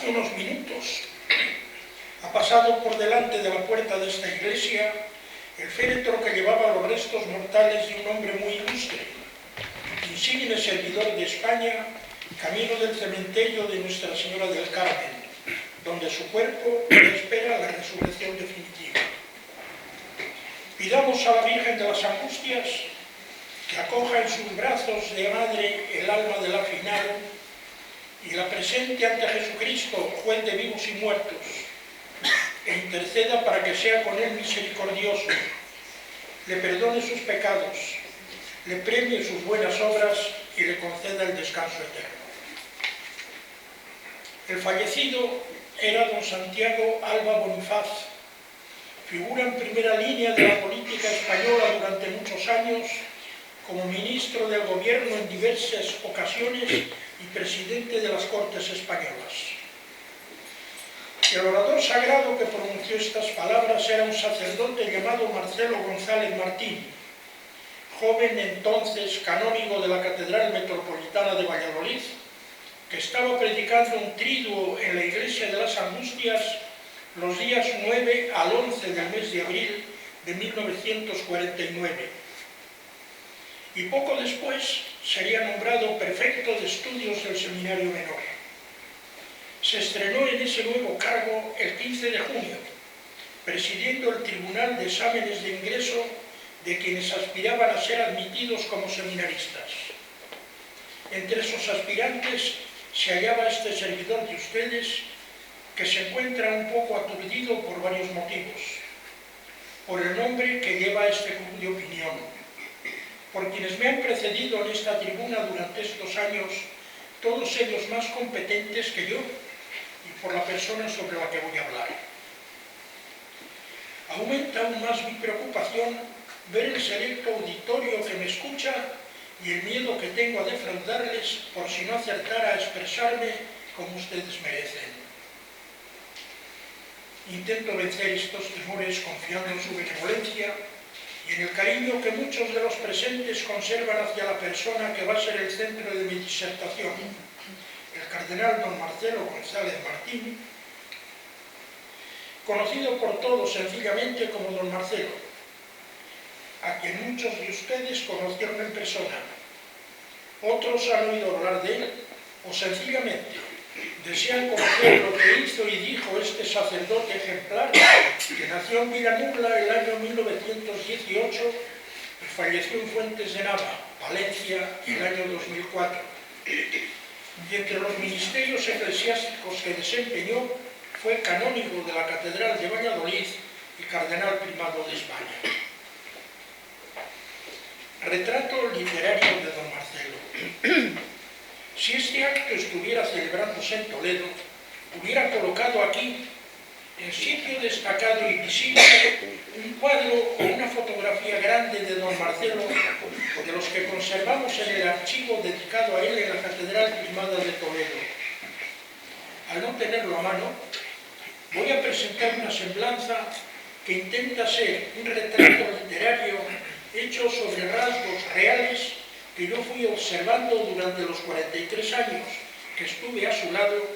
hace unos minutos ha pasado por delante de la puerta de esta iglesia el féretro que llevaba los restos mortales de un hombre muy ilustre, insigne servidor de España, camino del cementerio de Nuestra Señora del Carmen, donde su cuerpo espera la resurrección definitiva. Pidamos a la Virgen de las Angustias que acoja en sus brazos de madre el alma del afinado y la presente ante Jesucristo, juez de vivos y muertos, e interceda para que sea con él misericordioso, le perdone sus pecados, le premie sus buenas obras y le conceda el descanso eterno. El fallecido era don Santiago Alba Bonifaz, figura en primera línea de la política española durante muchos años, como ministro del gobierno en diversas ocasiones y presidente de las Cortes Españolas. El orador sagrado que pronunció estas palabras era un sacerdote llamado Marcelo González Martín, joven entonces canónigo de la Catedral Metropolitana de Valladolid, que estaba predicando un triduo en la iglesia de las Angustias los días 9 al 11 del mes de abril de 1949. Y poco después sería nombrado prefecto de estudios del Seminario Menor. Se estrenó en ese nuevo cargo el 15 de junio, presidiendo el Tribunal de Exámenes de Ingreso de quienes aspiraban a ser admitidos como seminaristas. Entre esos aspirantes se hallaba este servidor de ustedes, que se encuentra un poco aturdido por varios motivos. Por el nombre que lleva este club de opinión, por quienes me han precedido en esta tribuna durante estos años, todos ellos más competentes que yo, y por la persona sobre la que voy a hablar. Aumenta aún más mi preocupación ver el selecto auditorio que me escucha y el miedo que tengo a defraudarles por si no acertara a expresarme como ustedes merecen. Intento vencer estos temores confiando en su benevolencia y en el cariño que muchos de los presentes conservan hacia la persona que va a ser el centro de mi disertación, el cardenal don Marcelo González Martín, conocido por todos sencillamente como don Marcelo, a quien muchos de ustedes conocieron en persona. Otros han oído hablar de él o sencillamente desean conocer lo que hizo y dijo este sacerdote ejemplar que nació en Vilanubla el año 1918 y falleció en Fuentes de Nava, Valencia, el año 2004. Y entre los ministerios eclesiásticos que desempeñó fue canónigo de la Catedral de Valladolid y cardenal primado de España. Retrato literario de don Marcelo. Si este acto estuviera celebrándose en Toledo, hubiera colocado aquí, en sitio destacado y visible, un cuadro o una fotografía grande de don Marcelo, de los que conservamos en el archivo dedicado a él en la Catedral Primada de Toledo. Al no tenerlo a mano, voy a presentar una semblanza que intenta ser un retrato literario hecho sobre rasgos reales que yo fui observando durante los 43 años que estuve a su lado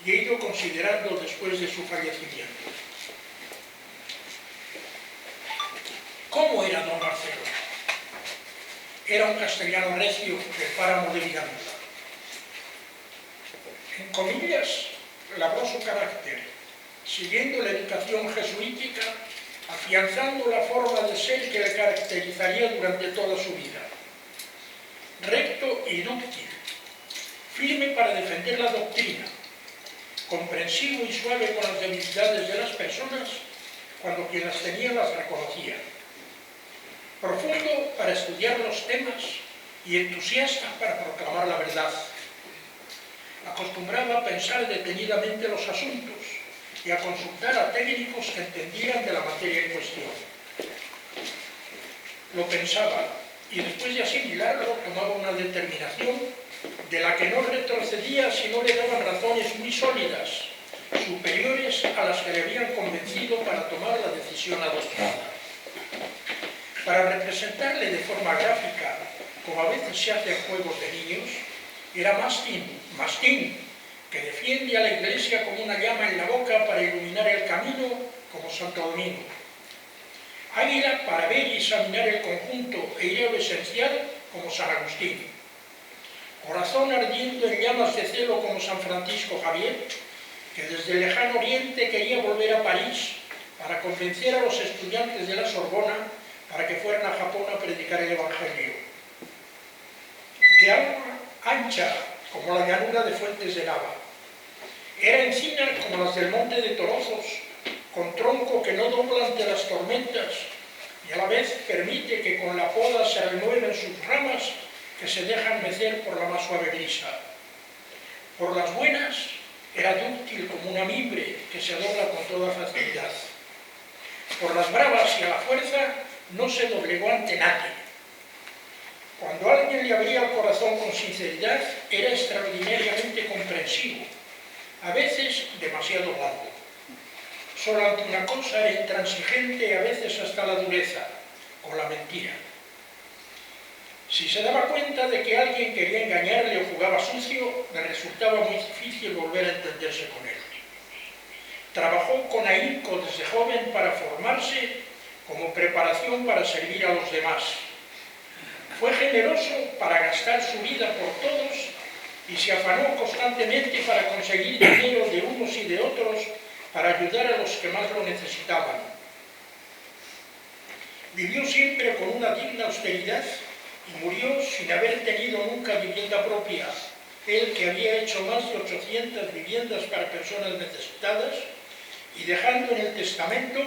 y he ido considerando después de su fallecimiento. ¿Cómo era don Marcelo? Era un castellano recio del páramo de Vilanubla. En comillas, labró su carácter, siguiendo la educación jesuítica, afianzando la forma de ser que le caracterizaría durante toda su vida. Recto y dúctil, firme para defender la doctrina, comprensivo y suave con las debilidades de las personas cuando quien las tenía las reconocía, profundo para estudiar los temas y entusiasta para proclamar la verdad. Acostumbraba a pensar detenidamente los asuntos y a consultar a técnicos que entendían de la materia en cuestión. Lo pensaba y después de asimilarlo tomaba una determinación de la que no retrocedía si no le daban razones muy sólidas, superiores a las que le habían convencido para tomar la decisión adoptada. Para representarle de forma gráfica, como a veces se hace en juegos de niños, era mastín, que defiende a la Iglesia como una llama en la boca para iluminar el camino, como Santo Domingo. Águila para ver y examinar el conjunto e ir a lo esencial, como San Agustín. Corazón ardiendo en llamas de celo, como San Francisco Javier, que desde el lejano oriente quería volver a París para convencer a los estudiantes de la Sorbona para que fueran a Japón a predicar el Evangelio. De alma ancha, como la llanura de Fuentes de Nava. Era encina como las del Monte de Torozos, con tronco que no dobla ante las tormentas y a la vez permite que con la poda se renueven sus ramas que se dejan mecer por la más suave brisa. Por las buenas era dúctil como una mimbre que se dobla con toda facilidad. Por las bravas y a la fuerza no se doblegó ante nadie. Cuando alguien le abría el corazón con sinceridad, era extraordinariamente comprensivo, a veces demasiado blando. Solo ante una cosa era intransigente, a veces hasta la dureza, o la mentira. Si se daba cuenta de que alguien quería engañarle o jugaba sucio, le resultaba muy difícil volver a entenderse con él. Trabajó con ahínco desde joven para formarse como preparación para servir a los demás. Fue generoso para gastar su vida por todos y se afanó constantemente para conseguir dinero de unos y de otros para ayudar a los que más lo necesitaban. Vivió siempre con una digna austeridad y murió sin haber tenido nunca vivienda propia, él que había hecho más de 800 viviendas para personas necesitadas y dejando en el testamento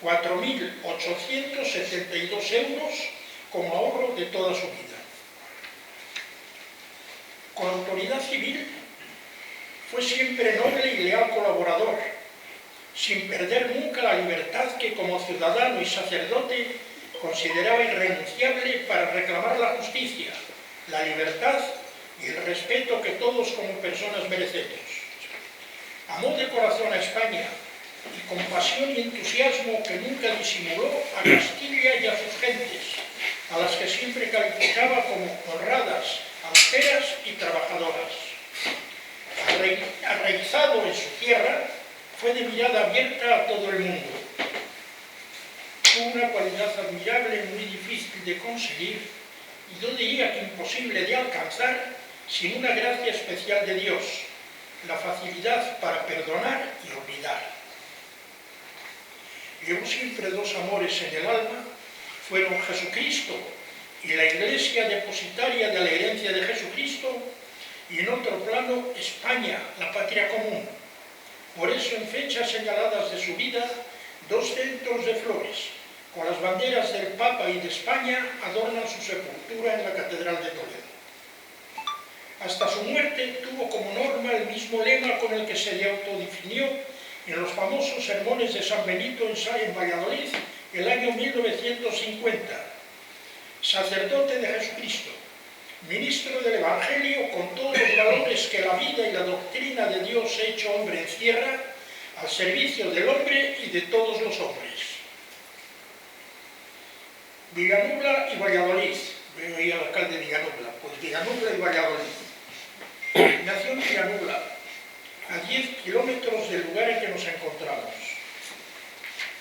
4.872 euros como ahorro de toda su vida. Con autoridad civil fue siempre noble y leal colaborador, sin perder nunca la libertad que como ciudadano y sacerdote consideraba irrenunciable para reclamar la justicia, la libertad y el respeto que todos como personas merecemos. Amó de corazón a España y con pasión y entusiasmo que nunca disimuló a Castilla y a sus gentes, a las que siempre calificaba como honradas, austeras y trabajadoras. Arraigado en su tierra, fue de mirada abierta a todo el mundo. Tuvo una cualidad admirable, muy difícil de conseguir, y yo diría que imposible de alcanzar sin una gracia especial de Dios, la facilidad para perdonar y olvidar. Llevó siempre dos amores en el alma, fueron Jesucristo y la Iglesia depositaria de la herencia de Jesucristo, y en otro plano España, la patria común. Por eso en fechas señaladas de su vida, dos centros de flores, con las banderas del Papa y de España, adornan su sepultura en la Catedral de Toledo. Hasta su muerte tuvo como norma el mismo lema con el que se le autodefinió en los famosos sermones de San Benito en Valladolid, el año 1950. Sacerdote de Jesucristo, ministro del Evangelio con todos los valores que la vida y la doctrina de Dios hecho hombre encierra, al servicio del hombre y de todos los hombres. Villanueva y Valladolid. Veo ahí al alcalde de Villanueva. Pues Villanueva y Valladolid. Nació en Villanueva, a 10 kilómetros del lugar en que nos encontramos.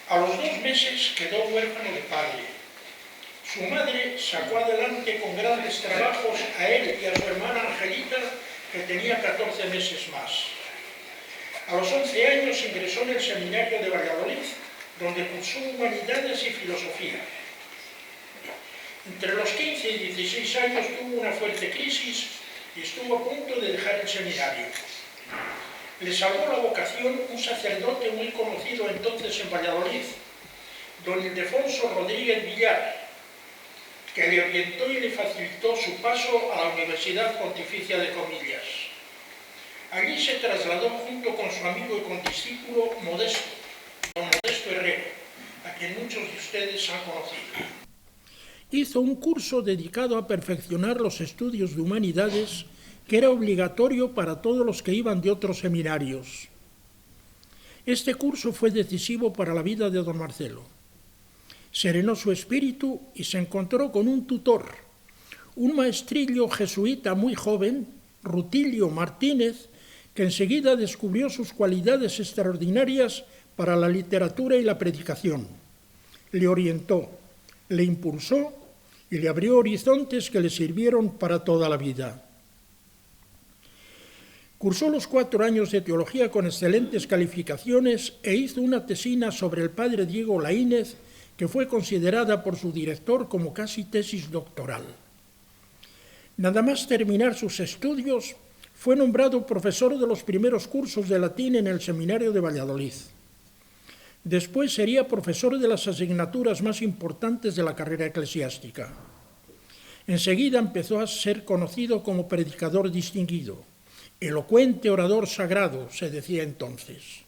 A los 2 meses quedó huérfano de padre. Su madre sacó adelante con grandes trabajos a él y a su hermana Angelita, que tenía 14 meses más. A los 11 años ingresó en el seminario de Valladolid, donde cursó humanidades y filosofía. Entre los 15 y 16 años tuvo una fuerte crisis y estuvo a punto de dejar el seminario. Le salvó la vocación un sacerdote muy conocido entonces en Valladolid, don Ildefonso Rodríguez Villar, que le orientó y le facilitó su paso a la Universidad Pontificia de Comillas. Allí se trasladó junto con su amigo y condiscípulo Modesto, don Modesto Herrero, a quien muchos de ustedes han conocido. Hizo un curso dedicado a perfeccionar los estudios de humanidades, que era obligatorio para todos los que iban de otros seminarios. Este curso fue decisivo para la vida de don Marcelo. Serenó su espíritu y se encontró con un tutor, un maestrillo jesuita muy joven, Rutilio Martínez, que enseguida descubrió sus cualidades extraordinarias para la literatura y la predicación. Le orientó, le impulsó y le abrió horizontes que le sirvieron para toda la vida. Cursó los 4 años de teología con excelentes calificaciones e hizo una tesina sobre el padre Diego Laínez, que fue considerada por su director como casi tesis doctoral. Nada más terminar sus estudios, fue nombrado profesor de los primeros cursos de latín en el Seminario de Valladolid. Después sería profesor de las asignaturas más importantes de la carrera eclesiástica. Enseguida empezó a ser conocido como predicador distinguido. Elocuente orador sagrado, se decía entonces.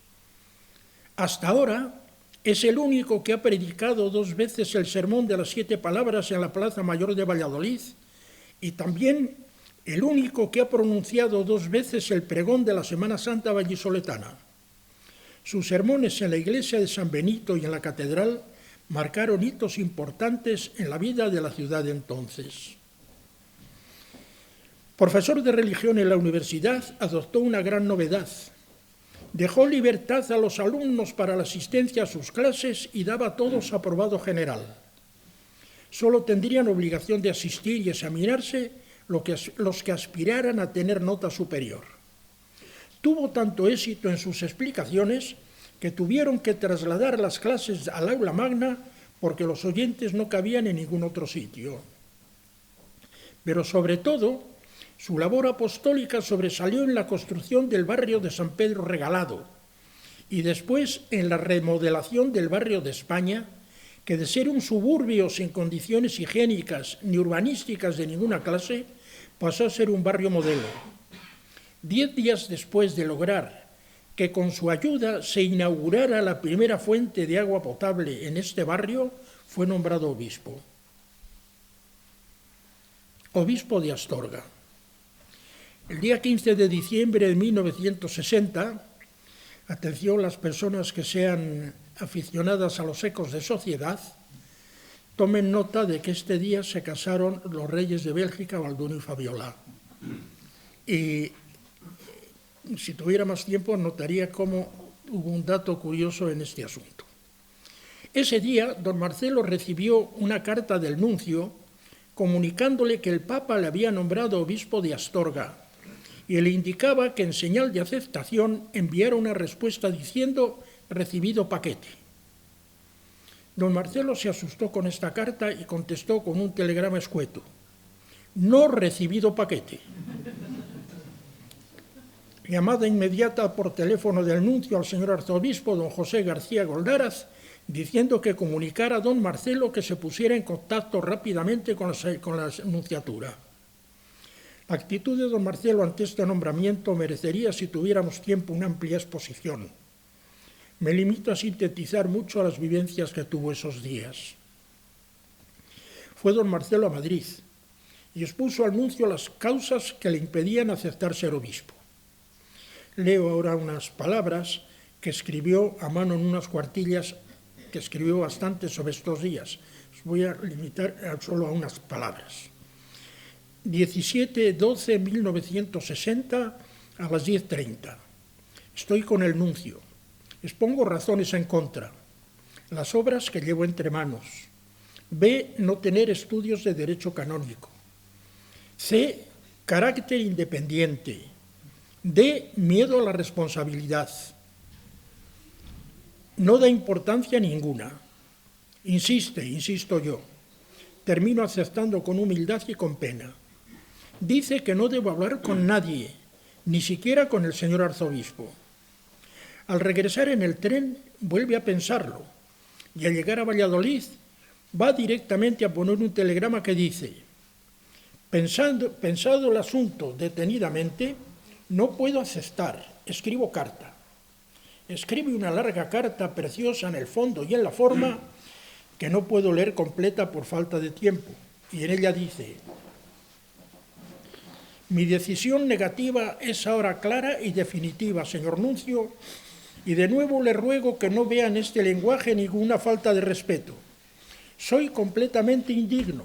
Hasta ahora es el único que ha predicado 2 veces el sermón de las 7 palabras en la Plaza Mayor de Valladolid y también el único que ha pronunciado 2 veces el pregón de la Semana Santa vallisoletana. Sus sermones en la iglesia de San Benito y en la catedral marcaron hitos importantes en la vida de la ciudad de entonces. Profesor de religión en la universidad, adoptó una gran novedad. Dejó libertad a los alumnos para la asistencia a sus clases y daba a todos aprobado general. Solo tendrían obligación de asistir y examinarse los que aspiraran a tener nota superior. Tuvo tanto éxito en sus explicaciones que tuvieron que trasladar las clases al aula magna porque los oyentes no cabían en ningún otro sitio. Pero sobre todo, su labor apostólica sobresalió en la construcción del barrio de San Pedro Regalado y después en la remodelación del barrio de España, que de ser un suburbio sin condiciones higiénicas ni urbanísticas de ninguna clase, pasó a ser un barrio modelo. 10 días después de lograr que con su ayuda se inaugurara la primera fuente de agua potable en este barrio, fue nombrado obispo. Obispo de Astorga. El día 15 de diciembre de 1960, atención las personas que sean aficionadas a los ecos de sociedad, tomen nota de que este día se casaron los reyes de Bélgica, Balduino y Fabiola. Y si tuviera más tiempo notaría cómo hubo un dato curioso en este asunto. Ese día, don Marcelo recibió una carta del nuncio comunicándole que el Papa le había nombrado obispo de Astorga y le indicaba que en señal de aceptación enviara una respuesta diciendo «recibido paquete». Don Marcelo se asustó con esta carta y contestó con un telegrama escueto: «No recibido paquete». Llamada inmediata por teléfono del nuncio al señor arzobispo, don José García Goldaraz, diciendo que comunicara a don Marcelo que se pusiera en contacto rápidamente con la nunciatura. La actitud de don Marcelo ante este nombramiento merecería, si tuviéramos tiempo, una amplia exposición. Me limito a sintetizar mucho las vivencias que tuvo esos días. Fue don Marcelo a Madrid y expuso al nuncio las causas que le impedían aceptar ser obispo. Leo ahora unas palabras que escribió a mano en unas cuartillas que escribió bastante sobre estos días. Os voy a limitar solo a unas palabras. 17-12-1960 a las 10:30. Estoy con el nuncio. Expongo razones en contra. Las obras que llevo entre manos. B. No tener estudios de derecho canónico. C. Carácter independiente. D. Miedo a la responsabilidad. No da importancia ninguna. Insisto yo. Termino aceptando con humildad y con pena. Dice que no debo hablar con nadie, ni siquiera con el señor arzobispo. Al regresar en el tren, vuelve a pensarlo, y al llegar a Valladolid, va directamente a poner un telegrama que dice: pensado el asunto detenidamente, no puedo aceptar, escribo carta. Escribe una larga carta preciosa en el fondo y en la forma, que no puedo leer completa por falta de tiempo, y en ella dice: mi decisión negativa es ahora clara y definitiva, señor nuncio, y de nuevo le ruego que no vea en este lenguaje ninguna falta de respeto. Soy completamente indigno.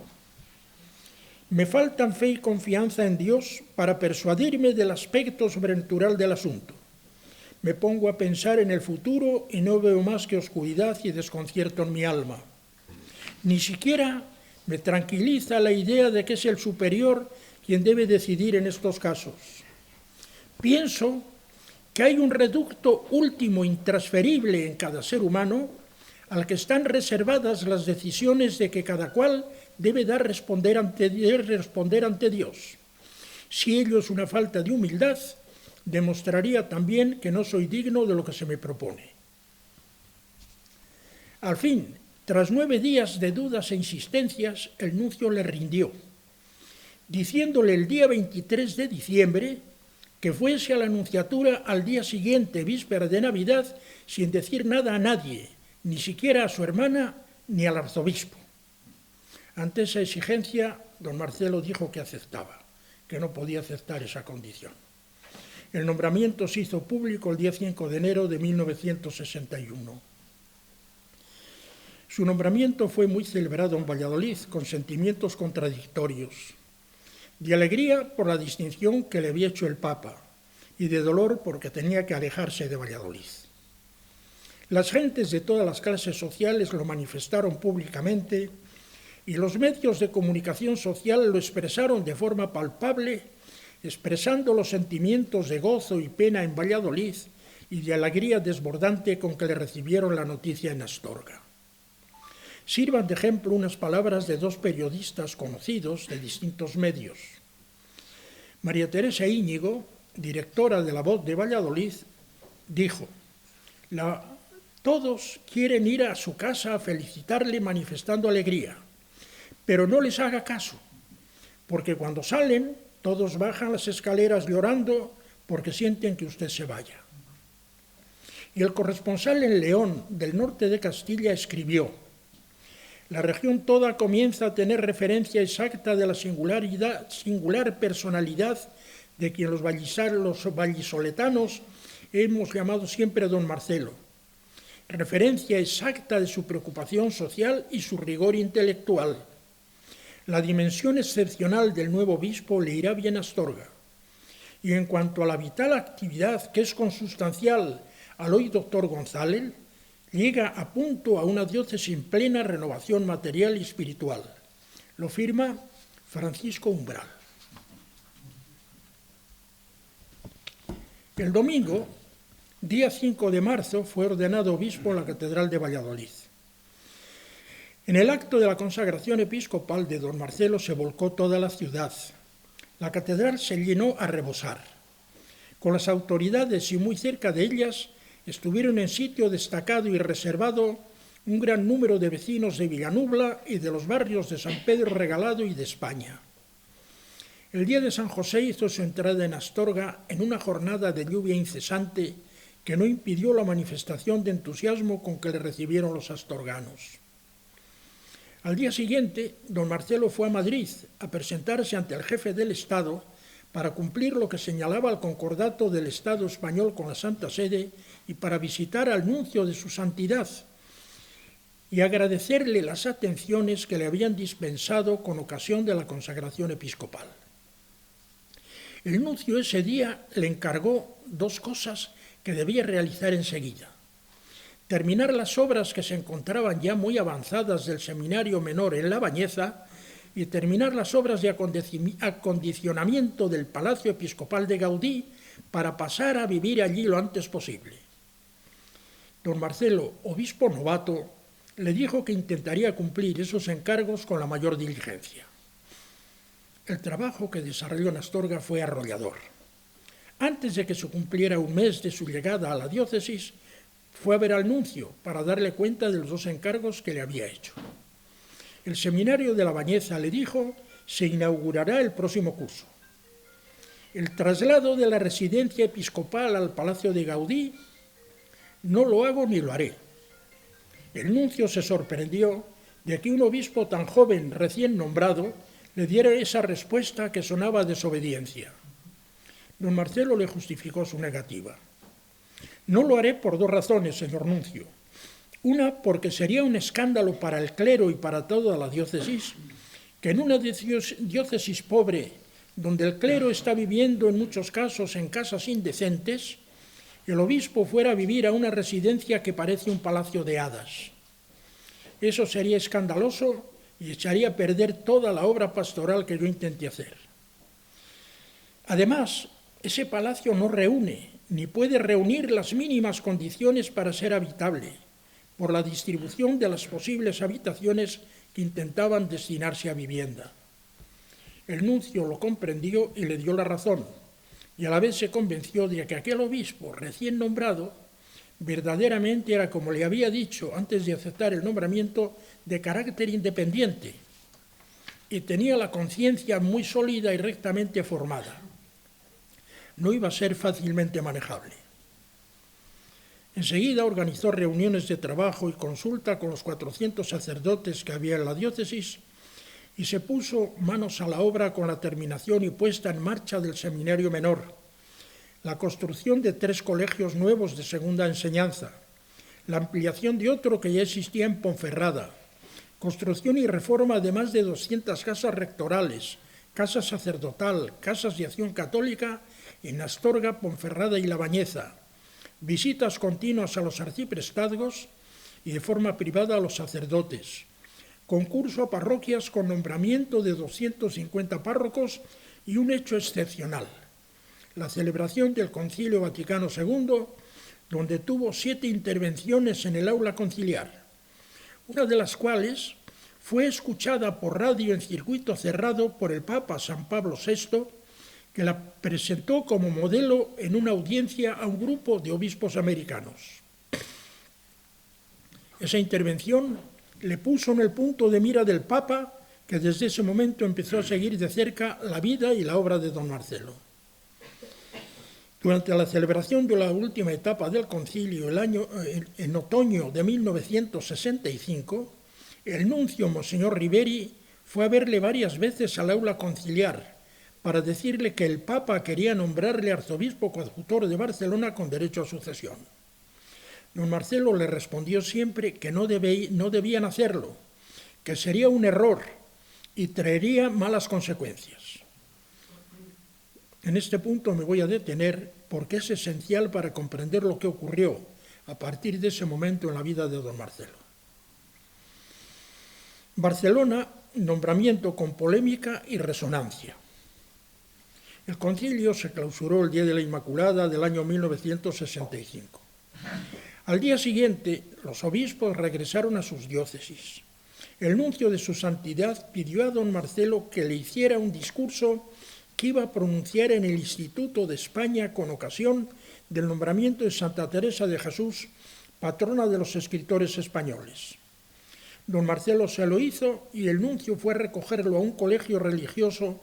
Me faltan fe y confianza en Dios para persuadirme del aspecto sobrenatural del asunto. Me pongo a pensar en el futuro y no veo más que oscuridad y desconcierto en mi alma. Ni siquiera me tranquiliza la idea de que es el superior quien debe decidir en estos casos. Pienso que hay un reducto último intransferible en cada ser humano al que están reservadas las decisiones de que cada cual debe responder ante Dios. Si ello es una falta de humildad, demostraría también que no soy digno de lo que se me propone. Al fin, tras 9 días de dudas e insistencias, el nuncio le rindió, diciéndole el día 23 de diciembre que fuese a la nunciatura al día siguiente, víspera de Navidad, sin decir nada a nadie, ni siquiera a su hermana ni al arzobispo. Ante esa exigencia, don Marcelo dijo que aceptaba, que no podía aceptar esa condición. El nombramiento se hizo público el día 5 de enero de 1961. Su nombramiento fue muy celebrado en Valladolid, con sentimientos contradictorios, de alegría por la distinción que le había hecho el Papa y de dolor porque tenía que alejarse de Valladolid. Las gentes de todas las clases sociales lo manifestaron públicamente y los medios de comunicación social lo expresaron de forma palpable, expresando los sentimientos de gozo y pena en Valladolid y de alegría desbordante con que le recibieron la noticia en Astorga. Sirvan de ejemplo unas palabras de 2 periodistas conocidos de distintos medios. María Teresa Íñigo, directora de La Voz de Valladolid, dijo: todos quieren ir a su casa a felicitarle manifestando alegría, pero no les haga caso, porque cuando salen todos bajan las escaleras llorando porque sienten que usted se vaya. Y el corresponsal en León, del norte de Castilla, escribió: la región toda comienza a tener referencia exacta de la singular personalidad de quien los vallisoletanos hemos llamado siempre don Marcelo, referencia exacta de su preocupación social y su rigor intelectual. La dimensión excepcional del nuevo obispo le irá bien a Astorga. Y en cuanto a la vital actividad que es consustancial al hoy doctor González, llega a punto a una diócesis en plena renovación material y espiritual. Lo firma Francisco Umbral. El domingo, día 5 de marzo, fue ordenado obispo en la Catedral de Valladolid. En el acto de la consagración episcopal de don Marcelo se volcó toda la ciudad. La catedral se llenó a rebosar. Con las autoridades y muy cerca de ellas estuvieron en sitio destacado y reservado un gran número de vecinos de Villanubla y de los barrios de San Pedro Regalado y de España. El día de San José hizo su entrada en Astorga en una jornada de lluvia incesante que no impidió la manifestación de entusiasmo con que le recibieron los astorganos. Al día siguiente, don Marcelo fue a Madrid a presentarse ante el jefe del Estado para cumplir lo que señalaba el concordato del Estado español con la Santa Sede y para visitar al nuncio de su santidad y agradecerle las atenciones que le habían dispensado con ocasión de la consagración episcopal. El nuncio ese día le encargó 2 cosas que debía realizar enseguida: terminar las obras que se encontraban ya muy avanzadas del seminario menor en La Bañeza y terminar las obras de acondicionamiento del Palacio Episcopal de Gaudí para pasar a vivir allí lo antes posible. Don Marcelo, obispo novato, le dijo que intentaría cumplir esos encargos con la mayor diligencia. El trabajo que desarrolló en Astorga fue arrollador. Antes de que se cumpliera un mes de su llegada a la diócesis, fue a ver al nuncio para darle cuenta de los 2 encargos que le había hecho. El seminario de La Bañeza, le dijo, se inaugurará el próximo curso. El traslado de la residencia episcopal al Palacio de Gaudí no lo hago ni lo haré. El nuncio se sorprendió de que un obispo tan joven, recién nombrado, le diera esa respuesta que sonaba a desobediencia. Don Marcelo le justificó su negativa. No lo haré por 2 razones, señor nuncio. Una, porque sería un escándalo para el clero y para toda la diócesis que en una diócesis pobre, donde el clero está viviendo en muchos casos en casas indecentes, el obispo fuera a vivir a una residencia que parece un palacio de hadas. Eso sería escandaloso y echaría a perder toda la obra pastoral que yo intenté hacer. Además, ese palacio no reúne, ni puede reunir las mínimas condiciones para ser habitable, por la distribución de las posibles habitaciones que intentaban destinarse a vivienda. El nuncio lo comprendió y le dio la razón, y a la vez se convenció de que aquel obispo recién nombrado verdaderamente era, como le había dicho antes de aceptar el nombramiento, de carácter independiente y tenía la conciencia muy sólida y rectamente formada. No iba a ser fácilmente manejable. Enseguida organizó reuniones de trabajo y consulta con los 400 sacerdotes que había en la diócesis y se puso manos a la obra con la terminación y puesta en marcha del seminario menor, la construcción de 3 colegios nuevos de segunda enseñanza, la ampliación de otro que ya existía en Ponferrada, construcción y reforma de más de 200 casas rectorales, casa sacerdotal, casas de acción católica en Astorga, Ponferrada y La Bañeza, visitas continuas a los arciprestazgos y de forma privada a los sacerdotes, concurso a parroquias con nombramiento de 250 párrocos y un hecho excepcional, la celebración del Concilio Vaticano II, donde tuvo 7 intervenciones en el aula conciliar, una de las cuales fue escuchada por radio en circuito cerrado por el Papa San Pablo VI, que la presentó como modelo en una audiencia a un grupo de obispos americanos. Esa intervención le puso en el punto de mira del Papa, que desde ese momento empezó a seguir de cerca la vida y la obra de don Marcelo. Durante la celebración de la última etapa del concilio, en otoño de 1965, el nuncio Monseñor Riberi fue a verle varias veces al aula conciliar para decirle que el Papa quería nombrarle arzobispo coadjutor de Barcelona con derecho a sucesión. Don Marcelo le respondió siempre que no debían hacerlo, que sería un error y traería malas consecuencias. En este punto me voy a detener porque es esencial para comprender lo que ocurrió a partir de ese momento en la vida de don Marcelo. Barcelona, nombramiento con polémica y resonancia. El concilio se clausuró el Día de la Inmaculada del año 1965. Al día siguiente, los obispos regresaron a sus diócesis. El nuncio de su santidad pidió a don Marcelo que le hiciera un discurso que iba a pronunciar en el Instituto de España con ocasión del nombramiento de Santa Teresa de Jesús, patrona de los escritores españoles. Don Marcelo se lo hizo y el nuncio fue a recogerlo a un colegio religioso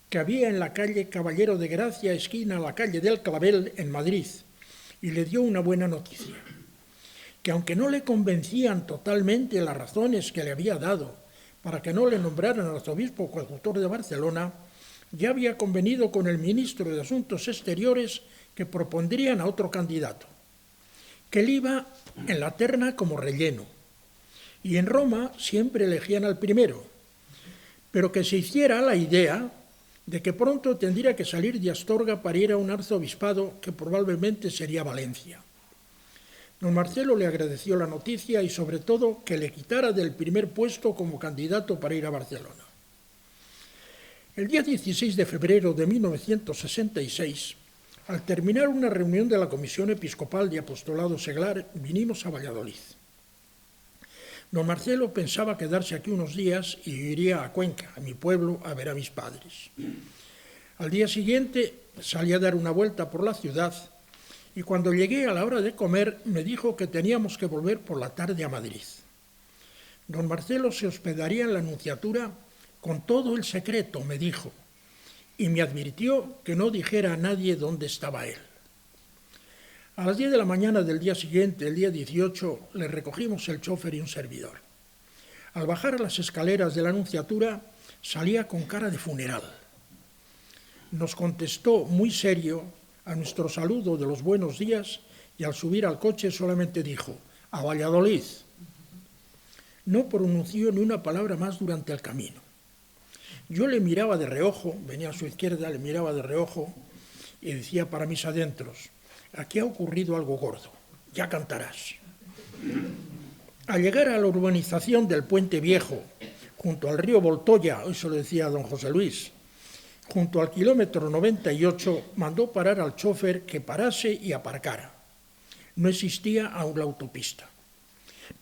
que había en la calle Caballero de Gracia, esquina a la calle del Clavel, en Madrid, y le dio una buena noticia, que aunque no le convencían totalmente las razones que le había dado para que no le nombraran arzobispo coadjutor de Barcelona, ya había convenido con el ministro de Asuntos Exteriores que propondrían a otro candidato, que él iba en la terna como relleno, y en Roma siempre elegían al primero, pero que se hiciera la idea de que pronto tendría que salir de Astorga para ir a un arzobispado que probablemente sería Valencia. Don Marcelo le agradeció la noticia y sobre todo que le quitara del primer puesto como candidato para ir a Barcelona. El día 16 de febrero de 1966, al terminar una reunión de la Comisión Episcopal de Apostolado Seglar, vinimos a Valladolid. Don Marcelo pensaba quedarse aquí unos días y iría a Cuenca, a mi pueblo, a ver a mis padres. Al día siguiente salí a dar una vuelta por la ciudad y cuando llegué a la hora de comer me dijo que teníamos que volver por la tarde a Madrid. Don Marcelo se hospedaría en la Nunciatura con todo el secreto, me dijo, y me advirtió que no dijera a nadie dónde estaba él. A las 10 de la mañana del día siguiente, el día 18, le recogimos el chofer y un servidor. Al bajar las escaleras de la Nunciatura, salía con cara de funeral. Nos contestó muy serio a nuestro saludo de los buenos días y al subir al coche solamente dijo, «A Valladolid». No pronunció ni una palabra más durante el camino. Yo le miraba de reojo, venía a su izquierda, le miraba de reojo y decía para mis adentros, aquí ha ocurrido algo gordo, ya cantarás. Al llegar a la urbanización del Puente Viejo, junto al río Voltoya, eso lo decía don José Luis, junto al kilómetro 98, mandó parar al chofer que parase y aparcara. No existía aún la autopista.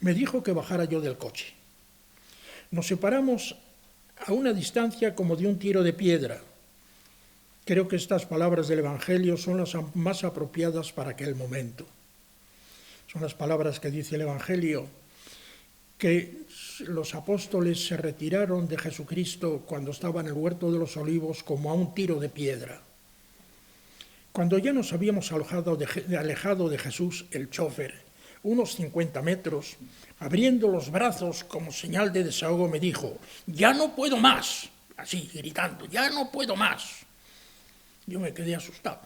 Me dijo que bajara yo del coche. Nos separamos a una distancia como de un tiro de piedra. Creo que estas palabras del Evangelio son las más apropiadas para aquel momento. Son las palabras que dice el Evangelio, que los apóstoles se retiraron de Jesucristo cuando estaba en el huerto de los olivos como a un tiro de piedra. Cuando ya nos habíamos alejado de Jesús, el chofer, unos 50 metros, abriendo los brazos como señal de desahogo, me dijo, ya no puedo más, así gritando, ya no puedo más. Yo me quedé asustado.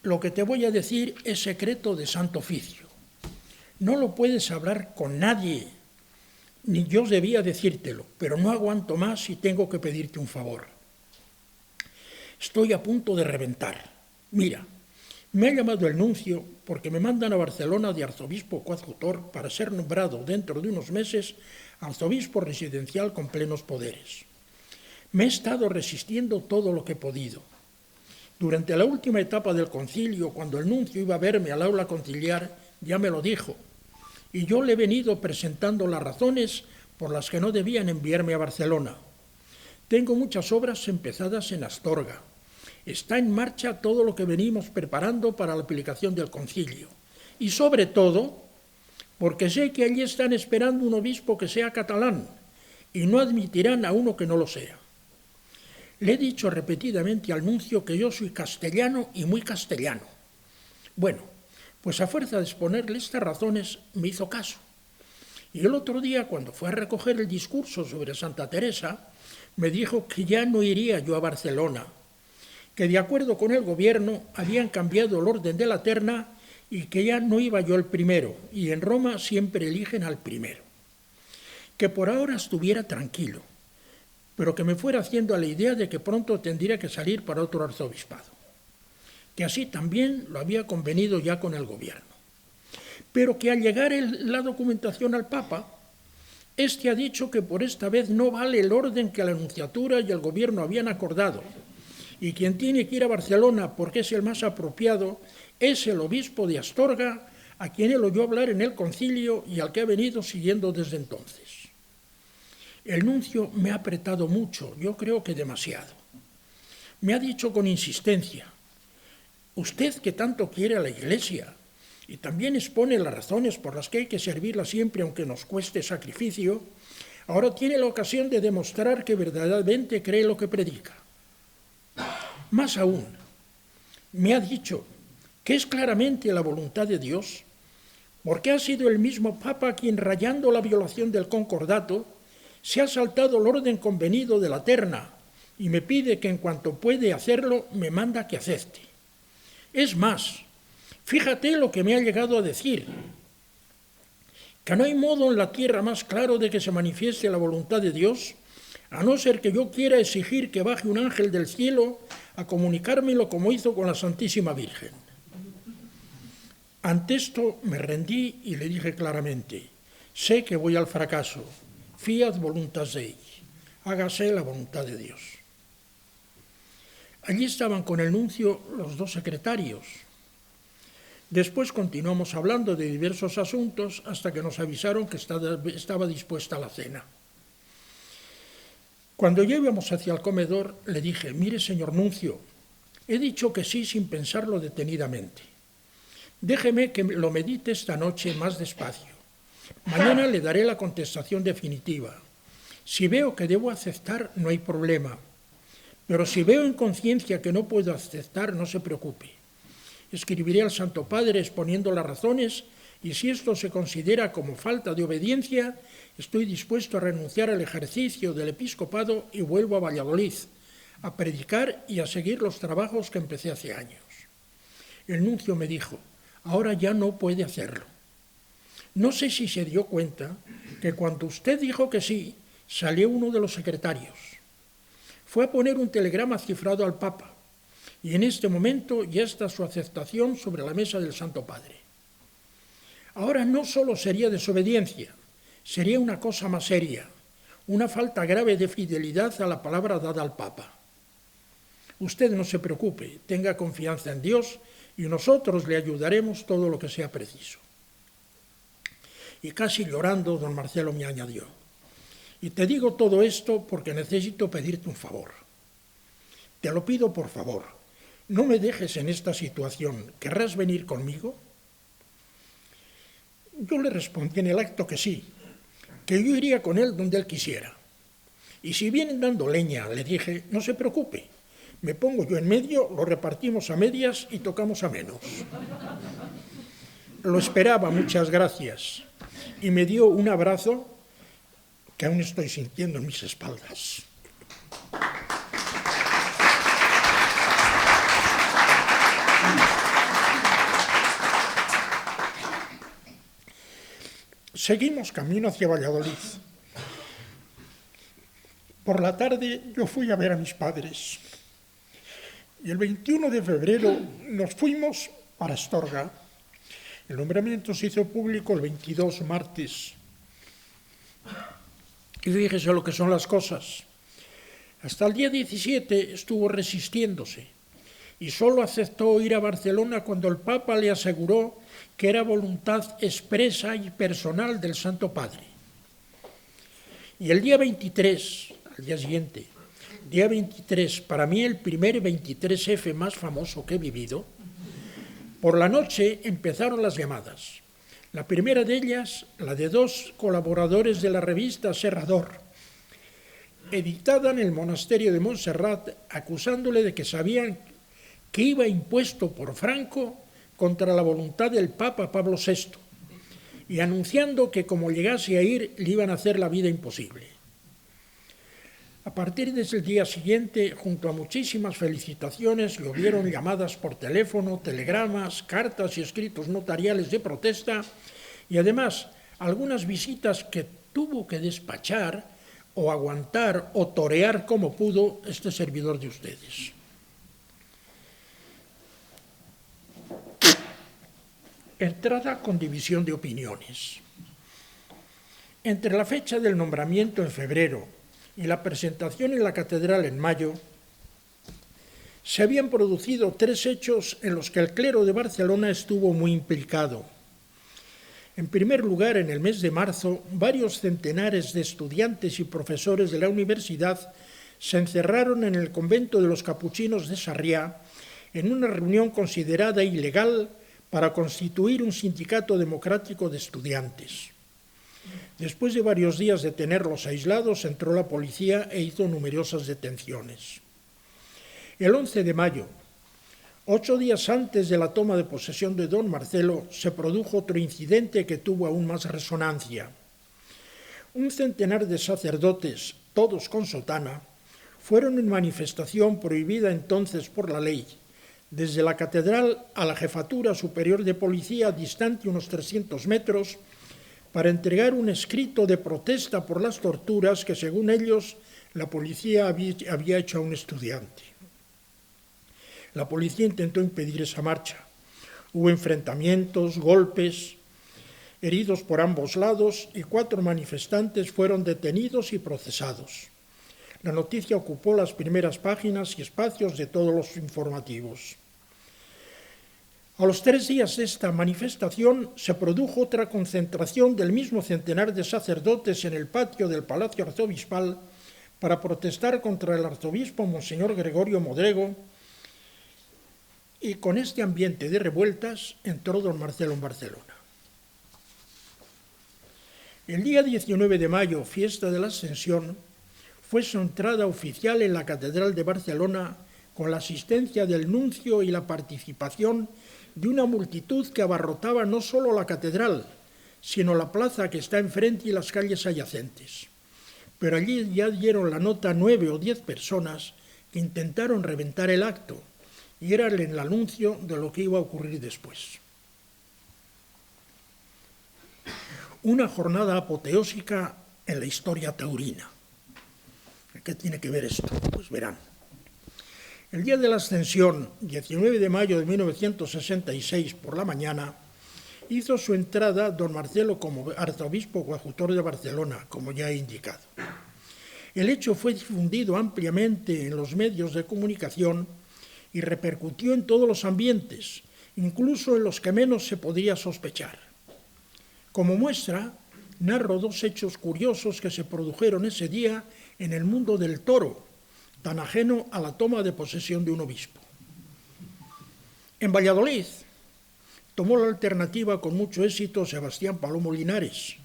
Lo que te voy a decir es secreto de santo oficio. No lo puedes hablar con nadie, ni yo debía decírtelo, pero no aguanto más y tengo que pedirte un favor. Estoy a punto de reventar. Mira, me ha llamado el nuncio porque me mandan a Barcelona de arzobispo coadjutor para ser nombrado dentro de unos meses arzobispo residencial con plenos poderes. Me he estado resistiendo todo lo que he podido. Durante la última etapa del concilio, cuando el nuncio iba a verme al aula conciliar, ya me lo dijo, y yo le he venido presentando las razones por las que no debían enviarme a Barcelona. Tengo muchas obras empezadas en Astorga. Está en marcha todo lo que venimos preparando para la aplicación del concilio. Y sobre todo, porque sé que allí están esperando un obispo que sea catalán y no admitirán a uno que no lo sea. Le he dicho repetidamente al nuncio que yo soy castellano y muy castellano. Bueno, pues a fuerza de exponerle estas razones me hizo caso. Y el otro día, cuando fue a recoger el discurso sobre Santa Teresa, me dijo que ya no iría yo a Barcelona, que de acuerdo con el gobierno habían cambiado el orden de la terna y que ya no iba yo el primero, y en Roma siempre eligen al primero. Que por ahora estuviera tranquilo, pero que me fuera haciendo a la idea de que pronto tendría que salir para otro arzobispado, que así también lo había convenido ya con el gobierno. Pero que al llegar la documentación al Papa, este ha dicho que por esta vez no vale el orden que la Nunciatura y el gobierno habían acordado, y quien tiene que ir a Barcelona porque es el más apropiado es el obispo de Astorga, a quien él oyó hablar en el concilio y al que ha venido siguiendo desde entonces. El nuncio me ha apretado mucho, yo creo que demasiado. Me ha dicho con insistencia, usted que tanto quiere a la Iglesia y también expone las razones por las que hay que servirla siempre aunque nos cueste sacrificio, ahora tiene la ocasión de demostrar que verdaderamente cree lo que predica. Más aún, me ha dicho que es claramente la voluntad de Dios, porque ha sido el mismo Papa quien, rayando la violación del concordato, se ha saltado el orden convenido de la terna y me pide que en cuanto puede hacerlo, me manda que acepte. Es más, fíjate lo que me ha llegado a decir, que no hay modo en la tierra más claro de que se manifieste la voluntad de Dios, a no ser que yo quiera exigir que baje un ángel del cielo a comunicármelo como hizo con la Santísima Virgen. Ante esto me rendí y le dije claramente, sé que voy al fracaso, fiat voluntas Dei, hágase la voluntad de Dios. Allí estaban con el nuncio los dos secretarios. Después continuamos hablando de diversos asuntos hasta que nos avisaron que estaba dispuesta la cena. Cuando ya íbamos hacia el comedor, le dije, mire, señor nuncio, he dicho que sí sin pensarlo detenidamente. Déjeme que lo medite esta noche más despacio. Mañana le daré la contestación definitiva. Si veo que debo aceptar, no hay problema. Pero si veo en conciencia que no puedo aceptar, no se preocupe. Escribiré al Santo Padre exponiendo las razones y si esto se considera como falta de obediencia, estoy dispuesto a renunciar al ejercicio del episcopado y vuelvo a Valladolid, a predicar y a seguir los trabajos que empecé hace años. El nuncio me dijo, ahora ya no puede hacerlo. No sé si se dio cuenta que cuando usted dijo que sí, salió uno de los secretarios. fue a poner un telegrama cifrado al Papa, y en este momento ya está su aceptación sobre la mesa del Santo Padre. Ahora no solo sería desobediencia, sería una cosa más seria, una falta grave de fidelidad a la palabra dada al Papa. Usted no se preocupe, tenga confianza en Dios y nosotros le ayudaremos todo lo que sea preciso. Y casi llorando, don Marcelo me añadió: y te digo todo esto porque necesito pedirte un favor. Te lo pido por favor, no me dejes en esta situación, ¿querrás venir conmigo? Yo le respondí en el acto que sí, que yo iría con él donde él quisiera. Y si vienen dando leña, le dije, no se preocupe, me pongo yo en medio, lo repartimos a medias y tocamos a menos. Lo esperaba, muchas gracias, y me dio un abrazo que aún estoy sintiendo en mis espaldas. Seguimos camino hacia Valladolid. Por la tarde yo fui a ver a mis padres y el 21 de febrero nos fuimos para Astorga. El nombramiento se hizo público el 22, martes. Y fíjese lo que son las cosas. Hasta el día 17 estuvo resistiéndose y solo aceptó ir a Barcelona cuando el Papa le aseguró que era voluntad expresa y personal del Santo Padre. Y el día 23, al día siguiente, día 23, para mí el primer 23F más famoso que he vivido, por la noche empezaron las llamadas. La primera de ellas, la de 2 colaboradores de la revista Serrador, editada en el monasterio de Montserrat, acusándole de que sabían que iba impuesto por Franco contra la voluntad del Papa Pablo VI, y anunciando que como llegase a ir le iban a hacer la vida imposible. A partir desde el día siguiente, junto a muchísimas felicitaciones, llovieron llamadas por teléfono, telegramas, cartas y escritos notariales de protesta, y además algunas visitas que tuvo que despachar o aguantar o torear como pudo este servidor de ustedes. Entrada con división de opiniones. Entre la fecha del nombramiento en febrero y la presentación en la catedral en mayo, se habían producido 3 hechos en los que el clero de Barcelona estuvo muy implicado. En primer lugar, en el mes de marzo, varios centenares de estudiantes y profesores de la universidad se encerraron en el convento de los capuchinos de Sarriá en una reunión considerada ilegal para constituir un sindicato democrático de estudiantes. Después de varios días de tenerlos aislados, entró la policía e hizo numerosas detenciones. El 11 de mayo, 8 días antes de la toma de posesión de don Marcelo, se produjo otro incidente que tuvo aún más resonancia. Un centenar de sacerdotes, todos con sotana, fueron en manifestación prohibida entonces por la ley, desde la catedral a la jefatura superior de policía, distante unos 300 metros, para entregar un escrito de protesta por las torturas que, según ellos, la policía había hecho a un estudiante. La policía intentó impedir esa marcha. Hubo enfrentamientos, golpes, heridos por ambos lados y 4 manifestantes fueron detenidos y procesados. La noticia ocupó las primeras páginas y espacios de todos los informativos. A los 3 días de esta manifestación se produjo otra concentración del mismo centenar de sacerdotes en el patio del Palacio Arzobispal para protestar contra el arzobispo Monseñor Gregorio Modrego, y con este ambiente de revueltas entró don Marcelo en Barcelona. El día 19 de mayo, fiesta de la Ascensión, fue su entrada oficial en la Catedral de Barcelona con la asistencia del nuncio y la participación de una multitud que abarrotaba no solo la catedral, sino la plaza que está enfrente y las calles adyacentes. Pero allí ya dieron la nota 9 o 10 personas que intentaron reventar el acto, y era el anuncio de lo que iba a ocurrir después. Una jornada apoteósica en la historia taurina. ¿Qué tiene que ver esto? Pues verán. El día de la Ascensión, 19 de mayo de 1966, por la mañana, hizo su entrada don Marcelo como arzobispo coadjutor de Barcelona, como ya he indicado. El hecho fue difundido ampliamente en los medios de comunicación y repercutió en todos los ambientes, incluso en los que menos se podría sospechar. Como muestra, narro dos hechos curiosos que se produjeron ese día en el mundo del toro, tan ajeno a la toma de posesión de un obispo. En Valladolid tomó la alternativa con mucho éxito Sebastián Palomo Linares,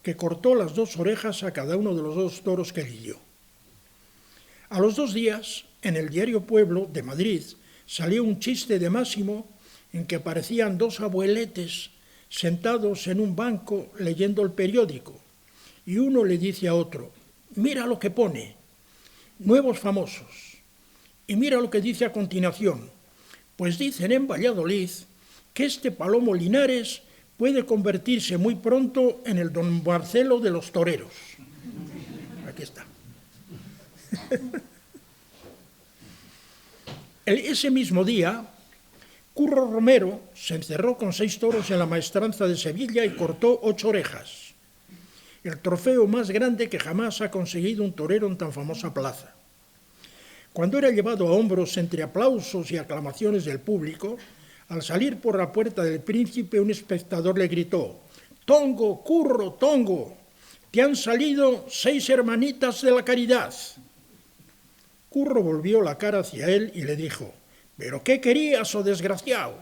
que cortó las 2 orejas a cada uno de los 2 toros que lidió. A los 2 días, en el diario Pueblo de Madrid, salió un chiste de Máximo en que aparecían 2 abueletes sentados en un banco leyendo el periódico, y uno le dice a otro: mira lo que pone, nuevos famosos, y mira lo que dice a continuación, pues dicen en Valladolid que este Palomo Linares puede convertirse muy pronto en el don Marcelo de los toreros. Aquí está. Ese mismo día, Curro Romero se encerró con 6 toros en la maestranza de Sevilla y cortó 8 orejas, el trofeo más grande que jamás ha conseguido un torero en tan famosa plaza. Cuando era llevado a hombros entre aplausos y aclamaciones del público, al salir por la puerta del Príncipe, un espectador le gritó: «Tongo, Curro, Tongo, te han salido 6 hermanitas de la caridad». Curro volvió la cara hacia él y le dijo: «¿Pero qué querías, oh desgraciado?».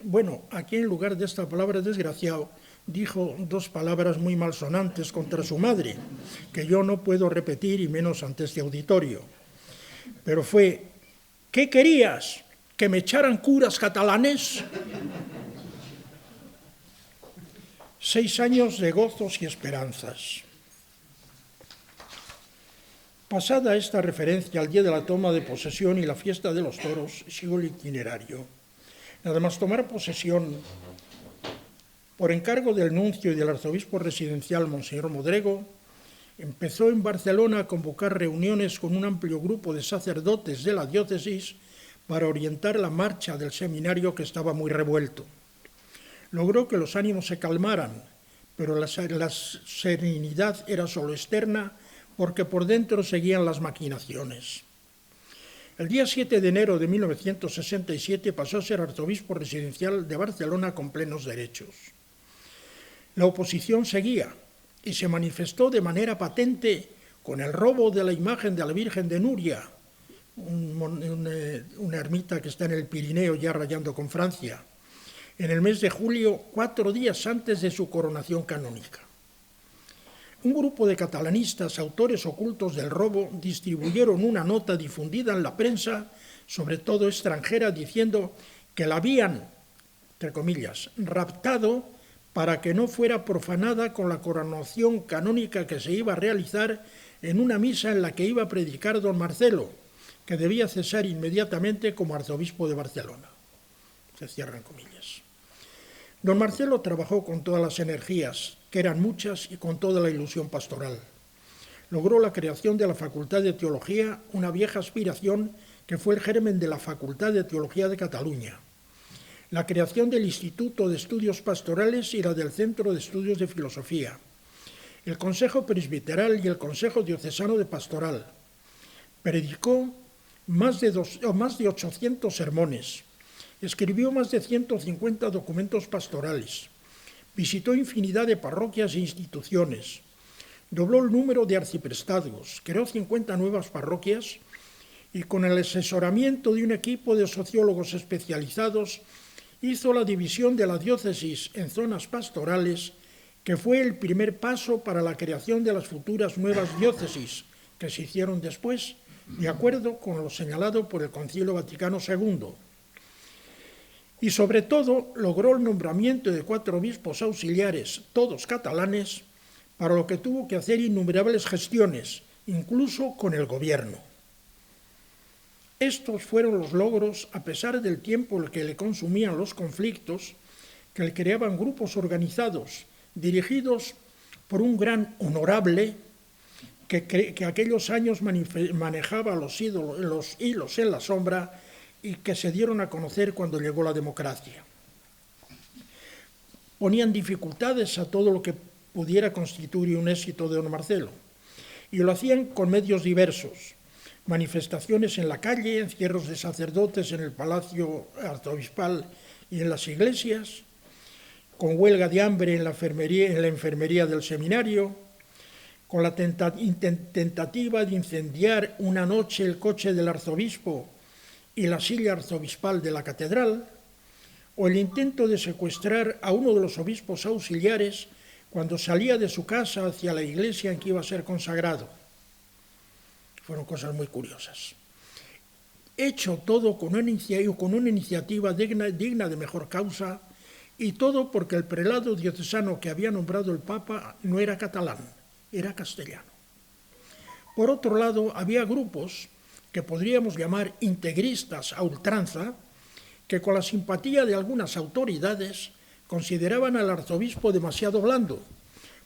Bueno, aquí en lugar de esta palabra desgraciado, dijo 2 palabras muy malsonantes contra su madre, que yo no puedo repetir y menos ante este auditorio. Pero fue: «¿Qué querías? ¿Que me echaran curas catalanes?». 6 años de gozos y esperanzas. Pasada esta referencia al día de la toma de posesión y la fiesta de los toros, sigo el itinerario. Nada más tomar posesión, por encargo del nuncio y del arzobispo residencial Monseñor Modrego, empezó en Barcelona a convocar reuniones con un amplio grupo de sacerdotes de la diócesis para orientar la marcha del seminario, que estaba muy revuelto. Logró que los ánimos se calmaran, pero la serenidad era solo externa, porque por dentro seguían las maquinaciones. El día 7 de enero de 1967 pasó a ser arzobispo residencial de Barcelona con plenos derechos. La oposición seguía y se manifestó de manera patente con el robo de la imagen de la Virgen de Núria, una ermita que está en el Pirineo ya rayando con Francia, en el mes de julio, 4 días antes de su coronación canónica. Un grupo de catalanistas, autores ocultos del robo, distribuyeron una nota difundida en la prensa, sobre todo extranjera, diciendo que la habían, entre comillas, raptado para que no fuera profanada con la coronación canónica que se iba a realizar en una misa en la que iba a predicar don Marcelo, que debía cesar inmediatamente como arzobispo de Barcelona. Se cierran comillas. Don Marcelo trabajó con todas las energías, que eran muchas, y con toda la ilusión pastoral. Logró la creación de la Facultad de Teología, una vieja aspiración que fue el germen de la Facultad de Teología de Cataluña. La creación del Instituto de Estudios Pastorales y la del Centro de Estudios de Filosofía. El Consejo Presbiteral y el Consejo Diocesano de Pastoral. Predicó más de 800 sermones. Escribió más de 150 documentos pastorales. Visitó infinidad de parroquias e instituciones. Dobló el número de arciprestazgos. Creó 50 nuevas parroquias y con el asesoramiento de un equipo de sociólogos especializados hizo la división de la diócesis en zonas pastorales, que fue el primer paso para la creación de las futuras nuevas diócesis que se hicieron después, de acuerdo con lo señalado por el Concilio Vaticano II. Y sobre todo logró el nombramiento de 4 obispos auxiliares, todos catalanes, para lo que tuvo que hacer innumerables gestiones, incluso con el gobierno. Estos fueron los logros, a pesar del tiempo el que le consumían los conflictos, que le creaban grupos organizados, dirigidos por un gran honorable que aquellos años manejaba los hilos en la sombra y que se dieron a conocer cuando llegó la democracia. Ponían dificultades a todo lo que pudiera constituir un éxito de don Marcelo, y lo hacían con medios diversos: manifestaciones en la calle, encierros de sacerdotes en el palacio arzobispal y en las iglesias, con huelga de hambre en la enfermería del seminario, con la tentativa de incendiar una noche el coche del arzobispo y la silla arzobispal de la catedral, o el intento de secuestrar a uno de los obispos auxiliares cuando salía de su casa hacia la iglesia en que iba a ser consagrado. Fueron cosas muy curiosas. Hecho todo con una iniciativa digna de mejor causa, y todo porque el prelado diocesano que había nombrado el Papa no era catalán, era castellano. Por otro lado, había grupos que podríamos llamar integristas a ultranza, que con la simpatía de algunas autoridades consideraban al arzobispo demasiado blando,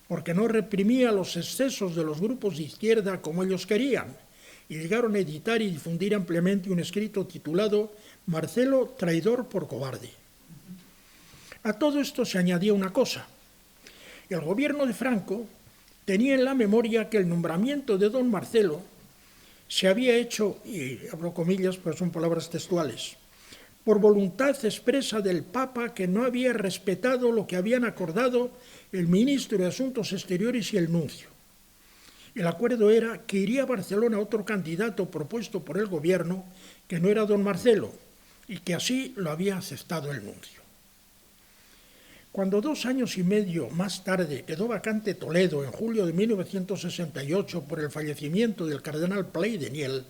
porque no reprimía los excesos de los grupos de izquierda como ellos querían, y llegaron a editar y difundir ampliamente un escrito titulado «Marcelo, traidor por cobarde». A todo esto se añadía una cosa: el gobierno de Franco tenía en la memoria que el nombramiento de don Marcelo se había hecho, y abro comillas, pues son palabras textuales, por voluntad expresa del Papa, que no había respetado lo que habían acordado el ministro de Asuntos Exteriores y el nuncio. El acuerdo era que iría a Barcelona otro candidato propuesto por el gobierno, que no era don Marcelo, y que así lo había aceptado el nuncio. Cuando 2 años y medio más tarde quedó vacante Toledo, en julio de 1968, por el fallecimiento del cardenal Pleideniel,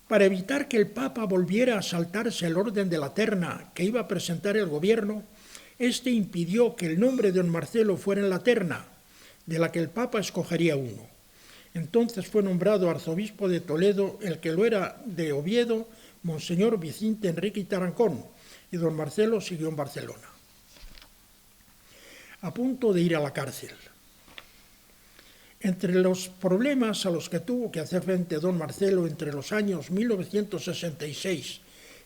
para evitar que el Papa volviera a saltarse el orden de la terna que iba a presentar el gobierno, este impidió que el nombre de don Marcelo fuera en la terna, de la que el Papa escogería uno. Entonces fue nombrado arzobispo de Toledo el que lo era de Oviedo, Monseñor Vicente Enrique Tarancón, y don Marcelo siguió en Barcelona. A punto de ir a la cárcel. Entre los problemas a los que tuvo que hacer frente don Marcelo entre los años 1966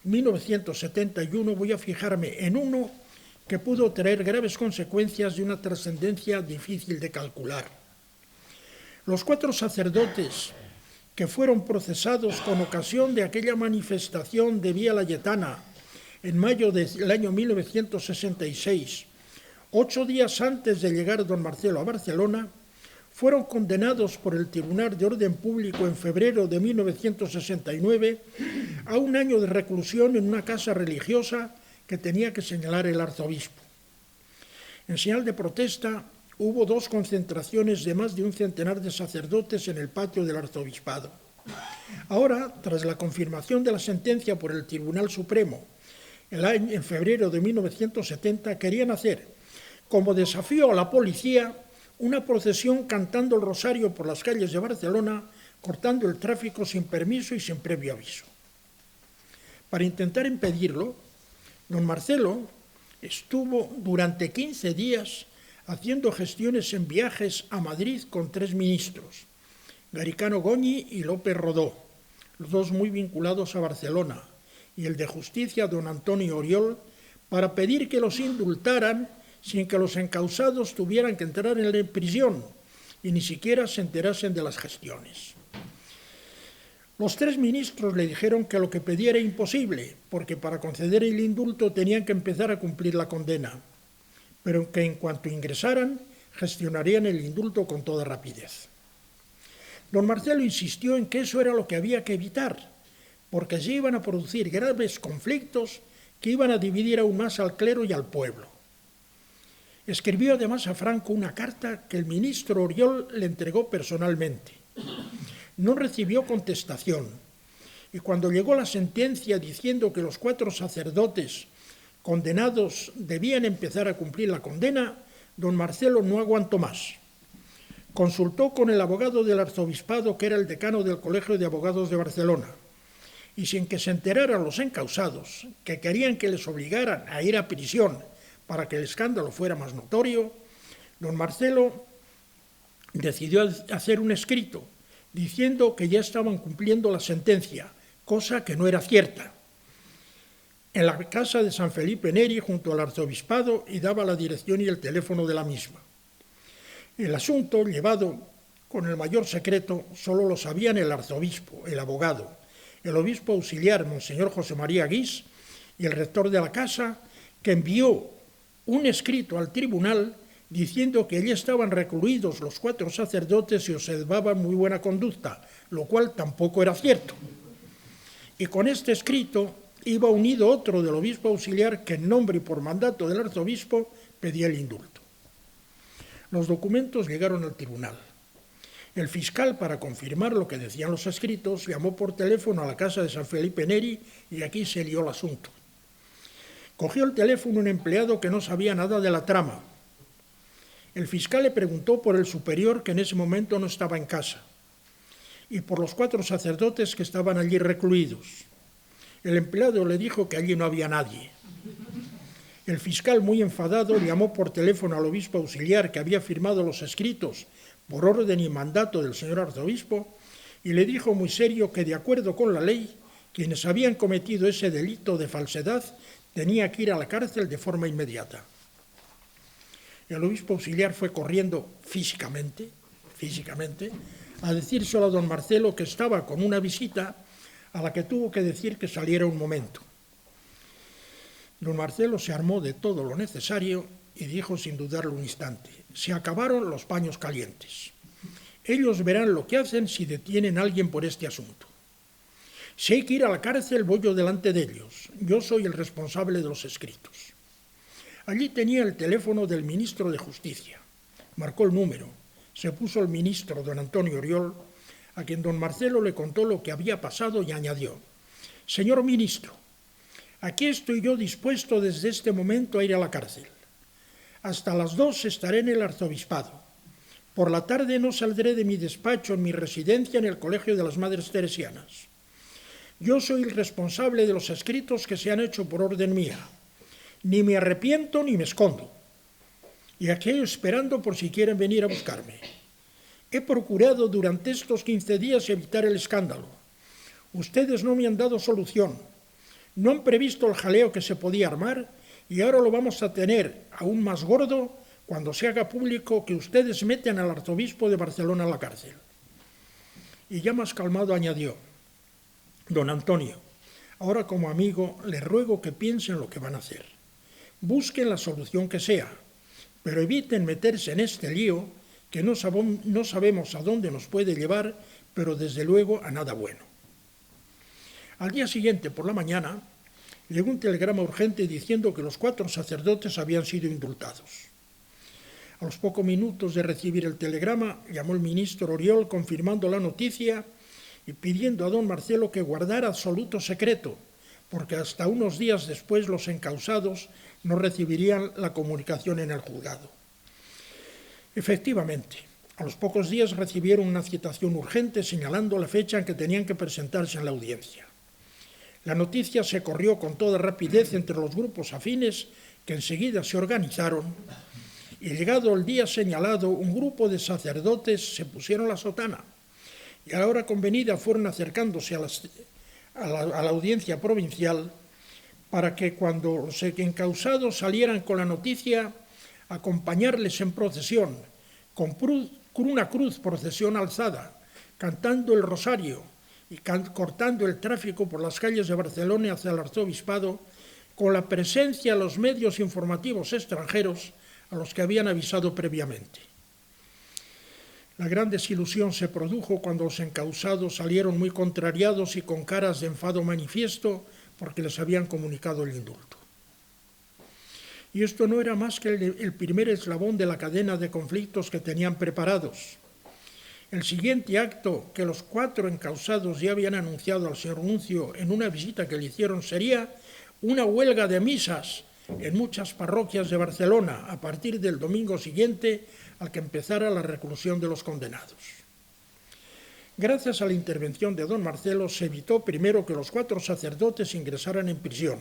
y 1971, voy a fijarme en uno que pudo traer graves consecuencias de una trascendencia difícil de calcular. Los 4 sacerdotes que fueron procesados con ocasión de aquella manifestación de Vía Layetana en mayo del año 1966, 8 días antes de llegar don Marcelo a Barcelona, fueron condenados por el Tribunal de Orden Público en febrero de 1969 a 1 año de reclusión en una casa religiosa que tenía que señalar el arzobispo. En señal de protesta, hubo 2 concentraciones de más de 1 centenar de sacerdotes en el patio del arzobispado. Ahora, tras la confirmación de la sentencia por el Tribunal Supremo en febrero de 1970, querían hacer, como desafío a la policía, una procesión cantando el rosario por las calles de Barcelona, cortando el tráfico sin permiso y sin previo aviso. Para intentar impedirlo, don Marcelo estuvo durante 15 días haciendo gestiones en viajes a Madrid con 3 ministros, Garicano Goñi y López Rodó, los 2 muy vinculados a Barcelona, y el de Justicia, don Antonio Oriol, para pedir que los indultaran sin que los encausados tuvieran que entrar en la prisión y ni siquiera se enterasen de las gestiones. Los 3 ministros le dijeron que lo que pedía era imposible, porque para conceder el indulto tenían que empezar a cumplir la condena, pero que en cuanto ingresaran, gestionarían el indulto con toda rapidez. Don Marcelo insistió en que eso era lo que había que evitar, porque se iban a producir graves conflictos que iban a dividir aún más al clero y al pueblo. Escribió además a Franco una carta que el ministro Oriol le entregó personalmente. No recibió contestación, y cuando llegó la sentencia diciendo que los 4 sacerdotes condenados debían empezar a cumplir la condena, don Marcelo no aguantó más. Consultó con el abogado del arzobispado, que era el decano del Colegio de Abogados de Barcelona, y sin que se enteraran los encausados, que querían que les obligaran a ir a prisión para que el escándalo fuera más notorio, don Marcelo decidió hacer un escrito diciendo que ya estaban cumpliendo la sentencia, cosa que no era cierta, en la casa de San Felipe Neri junto al arzobispado, y daba la dirección y el teléfono de la misma. El asunto, llevado con el mayor secreto, solo lo sabían el arzobispo, el abogado, el obispo auxiliar, Monseñor José María Guís, y el rector de la casa, que envió un escrito al tribunal diciendo que allí estaban recluidos los 4 sacerdotes y observaban muy buena conducta, lo cual tampoco era cierto. Y con este escrito iba unido otro del obispo auxiliar que en nombre y por mandato del arzobispo pedía el indulto. Los documentos llegaron al tribunal. El fiscal, para confirmar lo que decían los escritos, llamó por teléfono a la casa de San Felipe Neri y aquí se lió el asunto. Cogió el teléfono un empleado que no sabía nada de la trama. El fiscal le preguntó por el superior, que en ese momento no estaba en casa, y por los 4 sacerdotes que estaban allí recluidos. El empleado le dijo que allí no había nadie. El fiscal, muy enfadado, llamó por teléfono al obispo auxiliar que había firmado los escritos por orden y mandato del señor arzobispo y le dijo muy serio que, de acuerdo con la ley, quienes habían cometido ese delito de falsedad tenían que ir a la cárcel de forma inmediata. El obispo auxiliar fue corriendo físicamente, a decírselo a don Marcelo, que estaba con una visita a la que tuvo que decir que saliera un momento. Don Marcelo se armó de todo lo necesario y dijo sin dudarlo un instante: se acabaron los paños calientes. Ellos verán lo que hacen si detienen a alguien por este asunto. Si hay que ir a la cárcel, voy yo delante de ellos. Yo soy el responsable de los escritos. Allí tenía el teléfono del ministro de Justicia. Marcó el número. Se puso el ministro, don Antonio Oriol, a quien don Marcelo le contó lo que había pasado y añadió: señor ministro, aquí estoy yo dispuesto desde este momento a ir a la cárcel. Hasta las 2 estaré en el arzobispado. Por la tarde no saldré de mi despacho en mi residencia en el Colegio de las Madres Teresianas. Yo soy el responsable de los escritos que se han hecho por orden mía. Ni me arrepiento ni me escondo. Y aquí esperando por si quieren venir a buscarme. He procurado durante estos 15 días evitar el escándalo. Ustedes no me han dado solución. No han previsto el jaleo que se podía armar y ahora lo vamos a tener aún más gordo cuando se haga público que ustedes meten al arzobispo de Barcelona a la cárcel. Y ya más calmado añadió: don Antonio, ahora como amigo les ruego que piensen lo que van a hacer. Busquen la solución que sea, pero eviten meterse en este lío que no sabemos a dónde nos puede llevar, pero desde luego a nada bueno. Al día siguiente, por la mañana, llegó un telegrama urgente diciendo que los 4 sacerdotes habían sido indultados. A los pocos minutos de recibir el telegrama, llamó el ministro Oriol confirmando la noticia y pidiendo a don Marcelo que guardara absoluto secreto, porque hasta unos días después los encausados no recibirían la comunicación en el juzgado. Efectivamente, a los pocos días recibieron una citación urgente señalando la fecha en que tenían que presentarse en la audiencia. La noticia se corrió con toda rapidez entre los grupos afines, que enseguida se organizaron, y llegado el día señalado, un grupo de sacerdotes se pusieron la sotana y a la hora convenida fueron acercándose a la audiencia provincial para que cuando los encausados salieran con la noticia, acompañarles en procesión, con una cruz, procesión alzada, cantando el rosario y cortando el tráfico por las calles de Barcelona hacia el arzobispado, con la presencia de los medios informativos extranjeros a los que habían avisado previamente. La gran desilusión se produjo cuando los encausados salieron muy contrariados y con caras de enfado manifiesto porque les habían comunicado el indulto. Y esto no era más que el primer eslabón de la cadena de conflictos que tenían preparados. El siguiente acto, que los 4 encausados ya habían anunciado al señor nuncio en una visita que le hicieron, sería una huelga de misas en muchas parroquias de Barcelona a partir del domingo siguiente al que empezara la reclusión de los condenados. Gracias a la intervención de don Marcelo se evitó primero que los 4 sacerdotes ingresaran en prisión,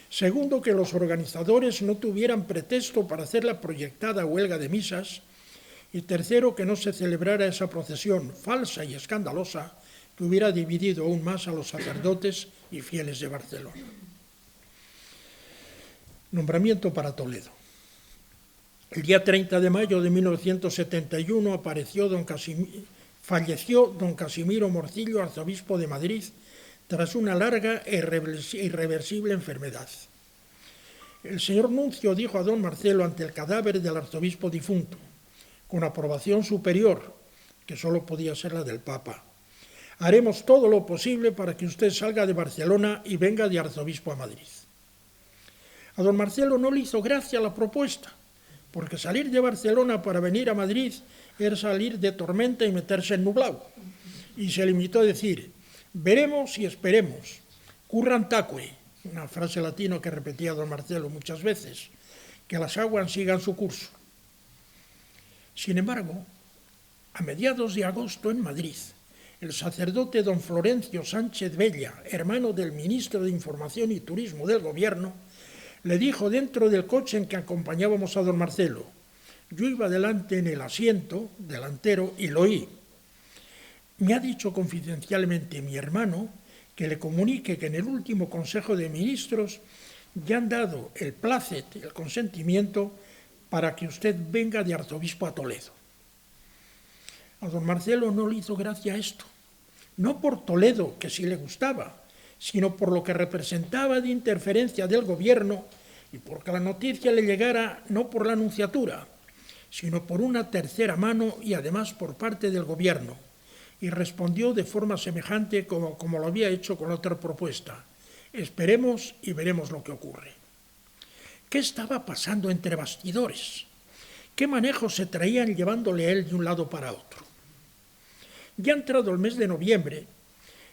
segundo que los organizadores no tuvieran pretexto para hacer la proyectada huelga de misas Y tercero, que no se celebrara esa procesión falsa y escandalosa que hubiera dividido aún más a los sacerdotes y fieles de Barcelona. Nombramiento para Toledo. El día 30 de mayo de 1971 falleció don Casimiro Morcillo, arzobispo de Madrid, tras una larga e irreversible enfermedad. El señor nuncio dijo a don Marcelo ante el cadáver del arzobispo difunto, con aprobación superior, que solo podía ser la del Papa: haremos todo lo posible para que usted salga de Barcelona y venga de arzobispo a Madrid. A don Marcelo no le hizo gracia la propuesta, porque salir de Barcelona para venir a Madrid era salir de tormenta y meterse en nublado, y se limitó a decir: veremos y esperemos, curran tacue, una frase latina que repetía don Marcelo muchas veces, que las aguas sigan su curso. Sin embargo, a mediados de agosto en Madrid, el sacerdote don Florencio Sánchez Bella, hermano del ministro de Información y Turismo del Gobierno, le dijo dentro del coche en que acompañábamos a don Marcelo: yo iba delante en el asiento delantero y lo oí. Me ha dicho confidencialmente mi hermano que le comunique que en el último Consejo de Ministros ya han dado el plácet, el consentimiento, para que usted venga de arzobispo a Toledo. A don Marcelo no le hizo gracia esto, no por Toledo, que sí le gustaba, sino por lo que representaba de interferencia del gobierno y porque la noticia le llegara no por la nunciatura, sino por una tercera mano y además por parte del gobierno, y respondió de forma semejante como lo había hecho con la otra propuesta: esperemos y veremos lo que ocurre. ¿Qué estaba pasando entre bastidores? ¿Qué manejos se traían llevándole a él de un lado para otro? Ya entrado el mes de noviembre,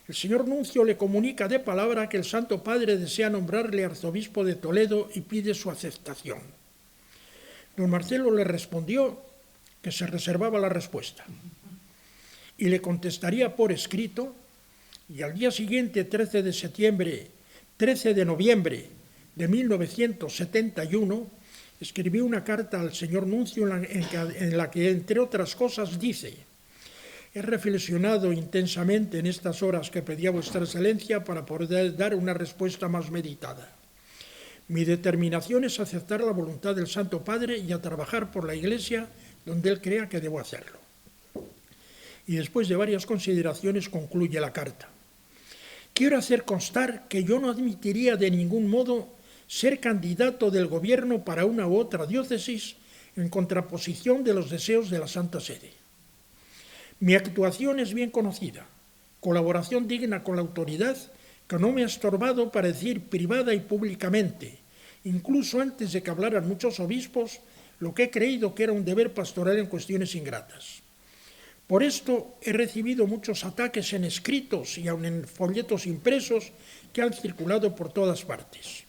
el señor nuncio le comunica de palabra que el Santo Padre desea nombrarle arzobispo de Toledo y pide su aceptación. Don Marcelo le respondió que se reservaba la respuesta y le contestaría por escrito, y al día siguiente, 13 de noviembre de 1971, escribió una carta al señor nuncio en la que, entre otras cosas, dice: he reflexionado intensamente en estas horas que pedí a vuestra excelencia para poder dar una respuesta más meditada. Mi determinación es aceptar la voluntad del Santo Padre y a trabajar por la Iglesia donde él crea que debo hacerlo. Y después de varias consideraciones concluye la carta: quiero hacer constar que yo no admitiría de ningún modo ser candidato del gobierno para una u otra diócesis en contraposición de los deseos de la Santa Sede. Mi actuación es bien conocida, colaboración digna con la autoridad que no me ha estorbado para decir privada y públicamente, incluso antes de que hablaran muchos obispos, lo que he creído que era un deber pastoral en cuestiones ingratas. Por esto he recibido muchos ataques en escritos y aun en folletos impresos que han circulado por todas partes.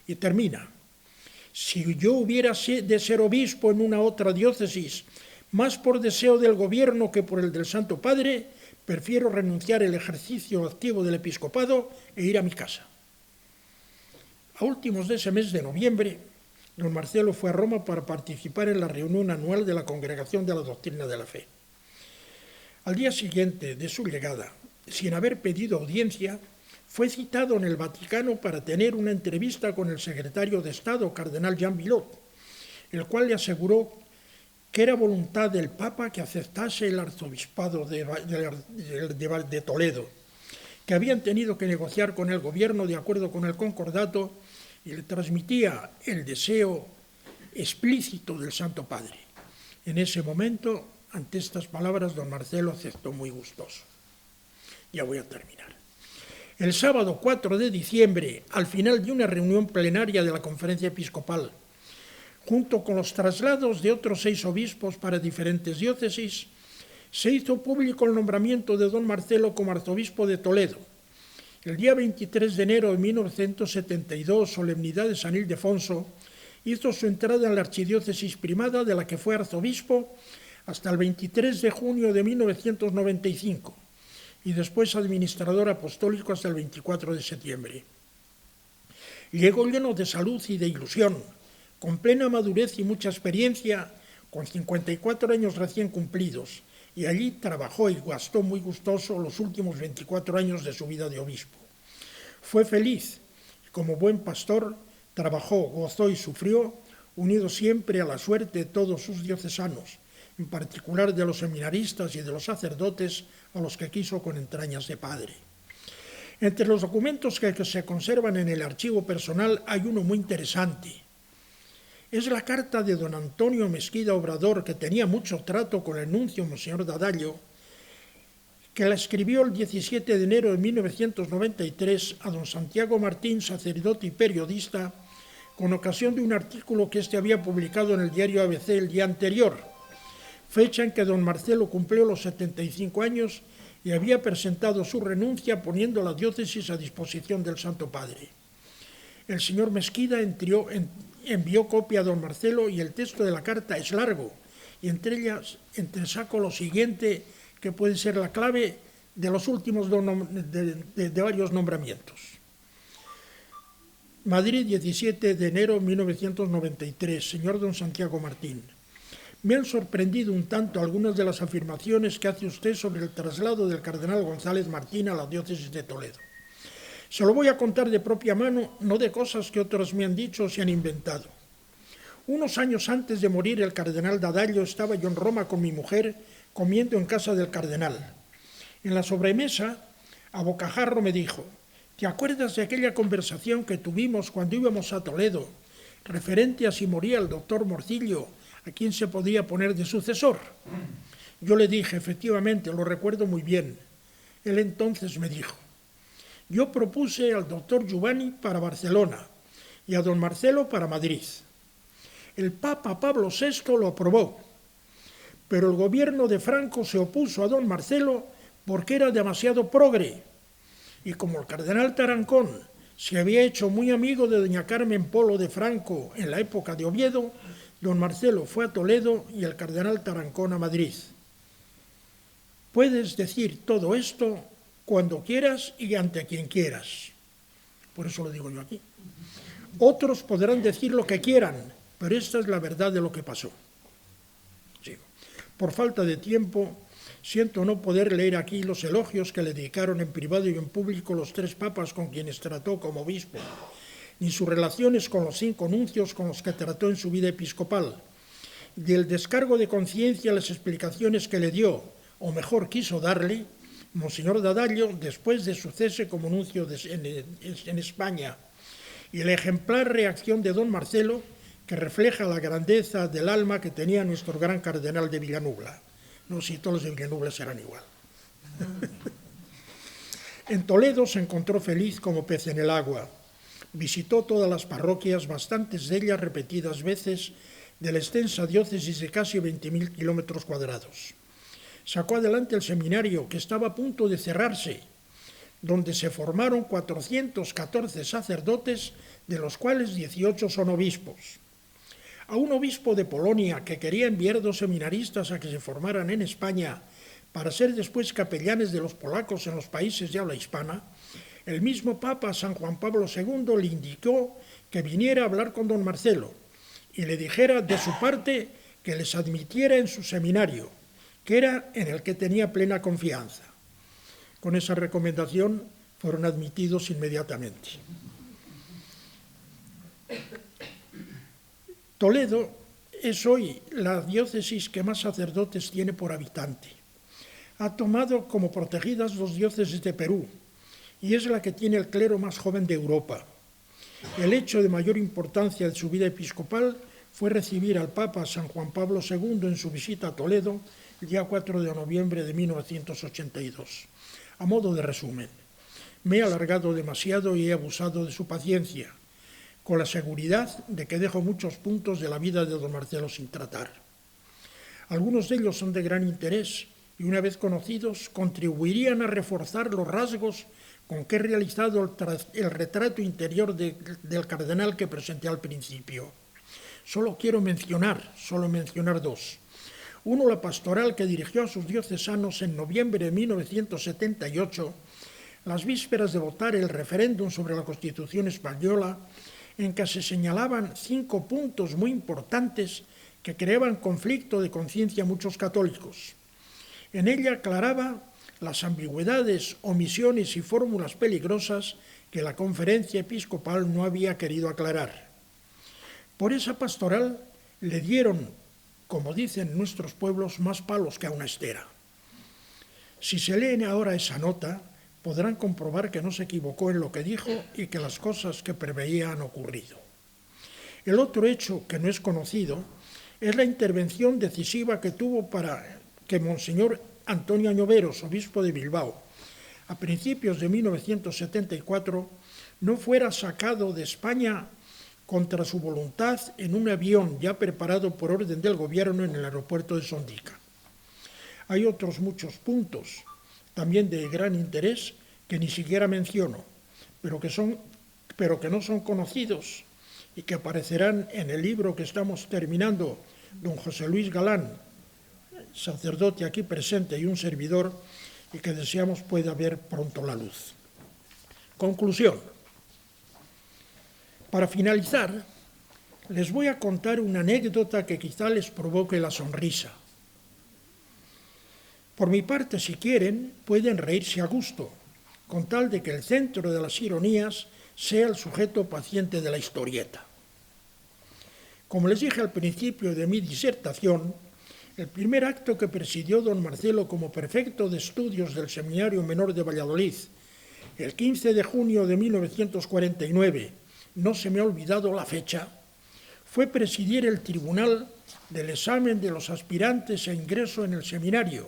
Y termina: si yo hubiera de ser obispo en una otra diócesis, más por deseo del gobierno que por el del Santo Padre, prefiero renunciar al ejercicio activo del episcopado e ir a mi casa. A últimos de ese mes de noviembre, don Marcelo fue a Roma para participar en la reunión anual de la Congregación de la Doctrina de la Fe. Al día siguiente de su llegada, sin haber pedido audiencia, fue citado en el Vaticano para tener una entrevista con el secretario de Estado, cardenal Jean Villot, el cual le aseguró que era voluntad del Papa que aceptase el arzobispado de Toledo, que habían tenido que negociar con el gobierno de acuerdo con el concordato, y le transmitía el deseo explícito del Santo Padre. En ese momento, ante estas palabras, don Marcelo aceptó muy gustoso. Ya voy a terminar. El sábado 4 de diciembre, al final de una reunión plenaria de la Conferencia Episcopal, junto con los traslados de otros 6 obispos para diferentes diócesis, se hizo público el nombramiento de don Marcelo como arzobispo de Toledo. El día 23 de enero de 1972, solemnidad de San Ildefonso, hizo su entrada en la archidiócesis primada, de la que fue arzobispo hasta el 23 de junio de 1995, y después administrador apostólico hasta el 24 de septiembre. Llegó lleno de salud y de ilusión, con plena madurez y mucha experiencia, con 54 años recién cumplidos, y allí trabajó y gastó muy gustoso los últimos 24 años de su vida de obispo. Fue feliz, y como buen pastor, trabajó, gozó y sufrió, unido siempre a la suerte de todos sus diocesanos, en particular de los seminaristas y de los sacerdotes a los que quiso con entrañas de padre. Entre los documentos que se conservan en el archivo personal hay uno muy interesante. Es la carta de don Antonio Mesquida Obrador, que tenía mucho trato con el nuncio Monseñor Dadallo, que la escribió el 17 de enero de 1993 a don Santiago Martín, sacerdote y periodista, con ocasión de un artículo que éste había publicado en el diario ABC el día anterior, fecha en que don Marcelo cumplió los 75 años y había presentado su renuncia poniendo la diócesis a disposición del Santo Padre. El señor Mesquida envió copia a don Marcelo y el texto de la carta es largo y entre ellas entresaco lo siguiente que puede ser la clave de los últimos de varios nombramientos. Madrid, 17 de enero de 1993. Señor don Santiago Martín, me han sorprendido un tanto algunas de las afirmaciones que hace usted sobre el traslado del cardenal González Martín a la diócesis de Toledo. Se lo voy a contar de propia mano, no de cosas que otros me han dicho o se han inventado. Unos años antes de morir el cardenal Dadallo estaba yo en Roma con mi mujer comiendo en casa del cardenal. En la sobremesa, a bocajarro me dijo: ¿te acuerdas de aquella conversación que tuvimos cuando íbamos a Toledo, referente a si moría el doctor Morcillo, a quién se podía poner de sucesor? Yo le dije, efectivamente, lo recuerdo muy bien. Él entonces me dijo: yo propuse al doctor Giovanni para Barcelona y a don Marcelo para Madrid. El Papa Pablo VI lo aprobó, pero el gobierno de Franco se opuso a don Marcelo porque era demasiado progre. Y como el cardenal Tarancón se había hecho muy amigo de doña Carmen Polo de Franco en la época de Oviedo, don Marcelo fue a Toledo y el cardenal Tarancón a Madrid. Puedes decir todo esto cuando quieras y ante quien quieras. Por eso lo digo yo aquí. Otros podrán decir lo que quieran, pero esta es la verdad de lo que pasó. Sí. Por falta de tiempo, siento no poder leer aquí los elogios que le dedicaron en privado y en público los 3 papas con quienes trató como obispo, ni sus relaciones con los 5 nuncios con los que trató en su vida episcopal, y el descargo de conciencia, las explicaciones que le dio, o mejor quiso darle, Monseñor Dadallo después de su cese como nuncio en España, y la ejemplar reacción de don Marcelo, que refleja la grandeza del alma que tenía nuestro gran cardenal de Villanubla. No sé si todos los de Villanubla serán igual. En Toledo se encontró feliz como pez en el agua. Visitó todas las parroquias, bastantes de ellas repetidas veces, de la extensa diócesis de casi 20.000 kilómetros cuadrados. Sacó adelante el seminario, que estaba a punto de cerrarse, donde se formaron 414 sacerdotes, de los cuales 18 son obispos. A un obispo de Polonia que quería enviar 2 seminaristas a que se formaran en España para ser después capellanes de los polacos en los países de habla hispana, el mismo Papa San Juan Pablo II le indicó que viniera a hablar con don Marcelo y le dijera de su parte que les admitiera en su seminario, que era en el que tenía plena confianza. Con esa recomendación fueron admitidos inmediatamente. Toledo es hoy la diócesis que más sacerdotes tiene por habitante. Ha tomado como protegidas 2 diócesis de Perú y es la que tiene el clero más joven de Europa. El hecho de mayor importancia de su vida episcopal fue recibir al Papa San Juan Pablo II en su visita a Toledo el día 4 de noviembre de 1982. A modo de resumen, me he alargado demasiado y he abusado de su paciencia, con la seguridad de que dejo muchos puntos de la vida de don Marcelo sin tratar. Algunos de ellos son de gran interés y, una vez conocidos, contribuirían a reforzar los rasgos con que he realizado el retrato interior del cardenal que presenté al principio. Solo mencionar 2. Uno, la pastoral que dirigió a sus diocesanos en noviembre de 1978, las vísperas de votar el referéndum sobre la Constitución española, en que se señalaban 5 puntos muy importantes que creaban conflicto de conciencia a muchos católicos. En ella aclaraba las ambigüedades, omisiones y fórmulas peligrosas que la Conferencia Episcopal no había querido aclarar. Por esa pastoral le dieron, como dicen nuestros pueblos, más palos que a una estera. Si se leen ahora esa nota, podrán comprobar que no se equivocó en lo que dijo y que las cosas que preveía han ocurrido. El otro hecho que no es conocido es la intervención decisiva que tuvo para que Monseñor Antonio Añoveros, obispo de Bilbao, a principios de 1974, no fuera sacado de España contra su voluntad en un avión ya preparado por orden del gobierno en el aeropuerto de Sondica. Hay otros muchos puntos, también de gran interés, que ni siquiera menciono, pero que no son conocidos y que aparecerán en el libro que estamos terminando, don José Luis Galán, sacerdote aquí presente y un servidor, y que deseamos pueda ver pronto la luz. Conclusión. Para finalizar, les voy a contar una anécdota que quizá les provoque la sonrisa. Por mi parte, si quieren, pueden reírse a gusto, con tal de que el centro de las ironías sea el sujeto paciente de la historieta. Como les dije al principio de mi disertación, el primer acto que presidió don Marcelo como prefecto de estudios del Seminario Menor de Valladolid, el 15 de junio de 1949, no se me ha olvidado la fecha, fue presidir el tribunal del examen de los aspirantes a ingreso en el seminario,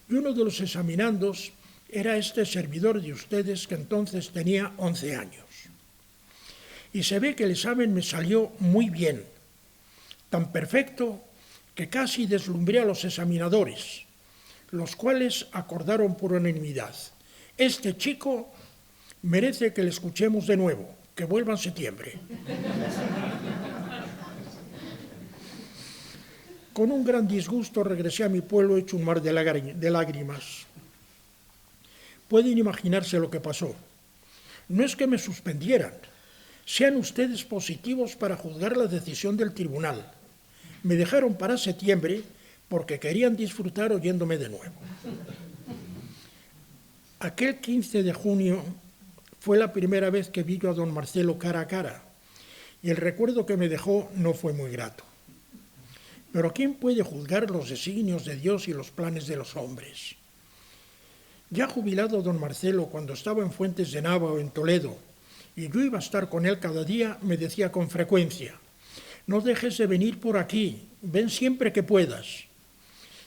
y uno de los examinandos era este servidor de ustedes que entonces tenía 11 años. Y se ve que el examen me salió muy bien, tan perfecto que casi deslumbré a los examinadores, los cuales acordaron por unanimidad: este chico merece que le escuchemos de nuevo, que vuelva en septiembre. Con un gran disgusto regresé a mi pueblo hecho un mar de lágrimas. Pueden imaginarse lo que pasó. No es que me suspendieran. Sean ustedes positivos para juzgar la decisión del tribunal. Me dejaron para septiembre porque querían disfrutar oyéndome de nuevo. Aquel 15 de junio fue la primera vez que vi yo a don Marcelo cara a cara, y el recuerdo que me dejó no fue muy grato. Pero ¿quién puede juzgar los designios de Dios y los planes de los hombres? Ya jubilado don Marcelo, cuando estaba en Fuentes de Nava o en Toledo, y yo iba a estar con él cada día, me decía con frecuencia: no dejes de venir por aquí, ven siempre que puedas.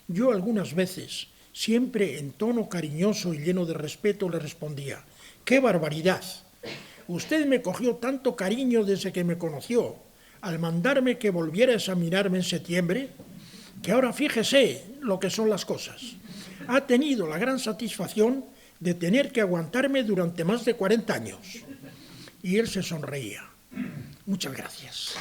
Yo algunas veces, siempre en tono cariñoso y lleno de respeto, le respondía: ¡qué barbaridad! Usted me cogió tanto cariño desde que me conoció, al mandarme que volviera a examinarme en septiembre, que ahora fíjese lo que son las cosas. Ha tenido la gran satisfacción de tener que aguantarme durante más de 40 años. Y él se sonreía. Muchas gracias.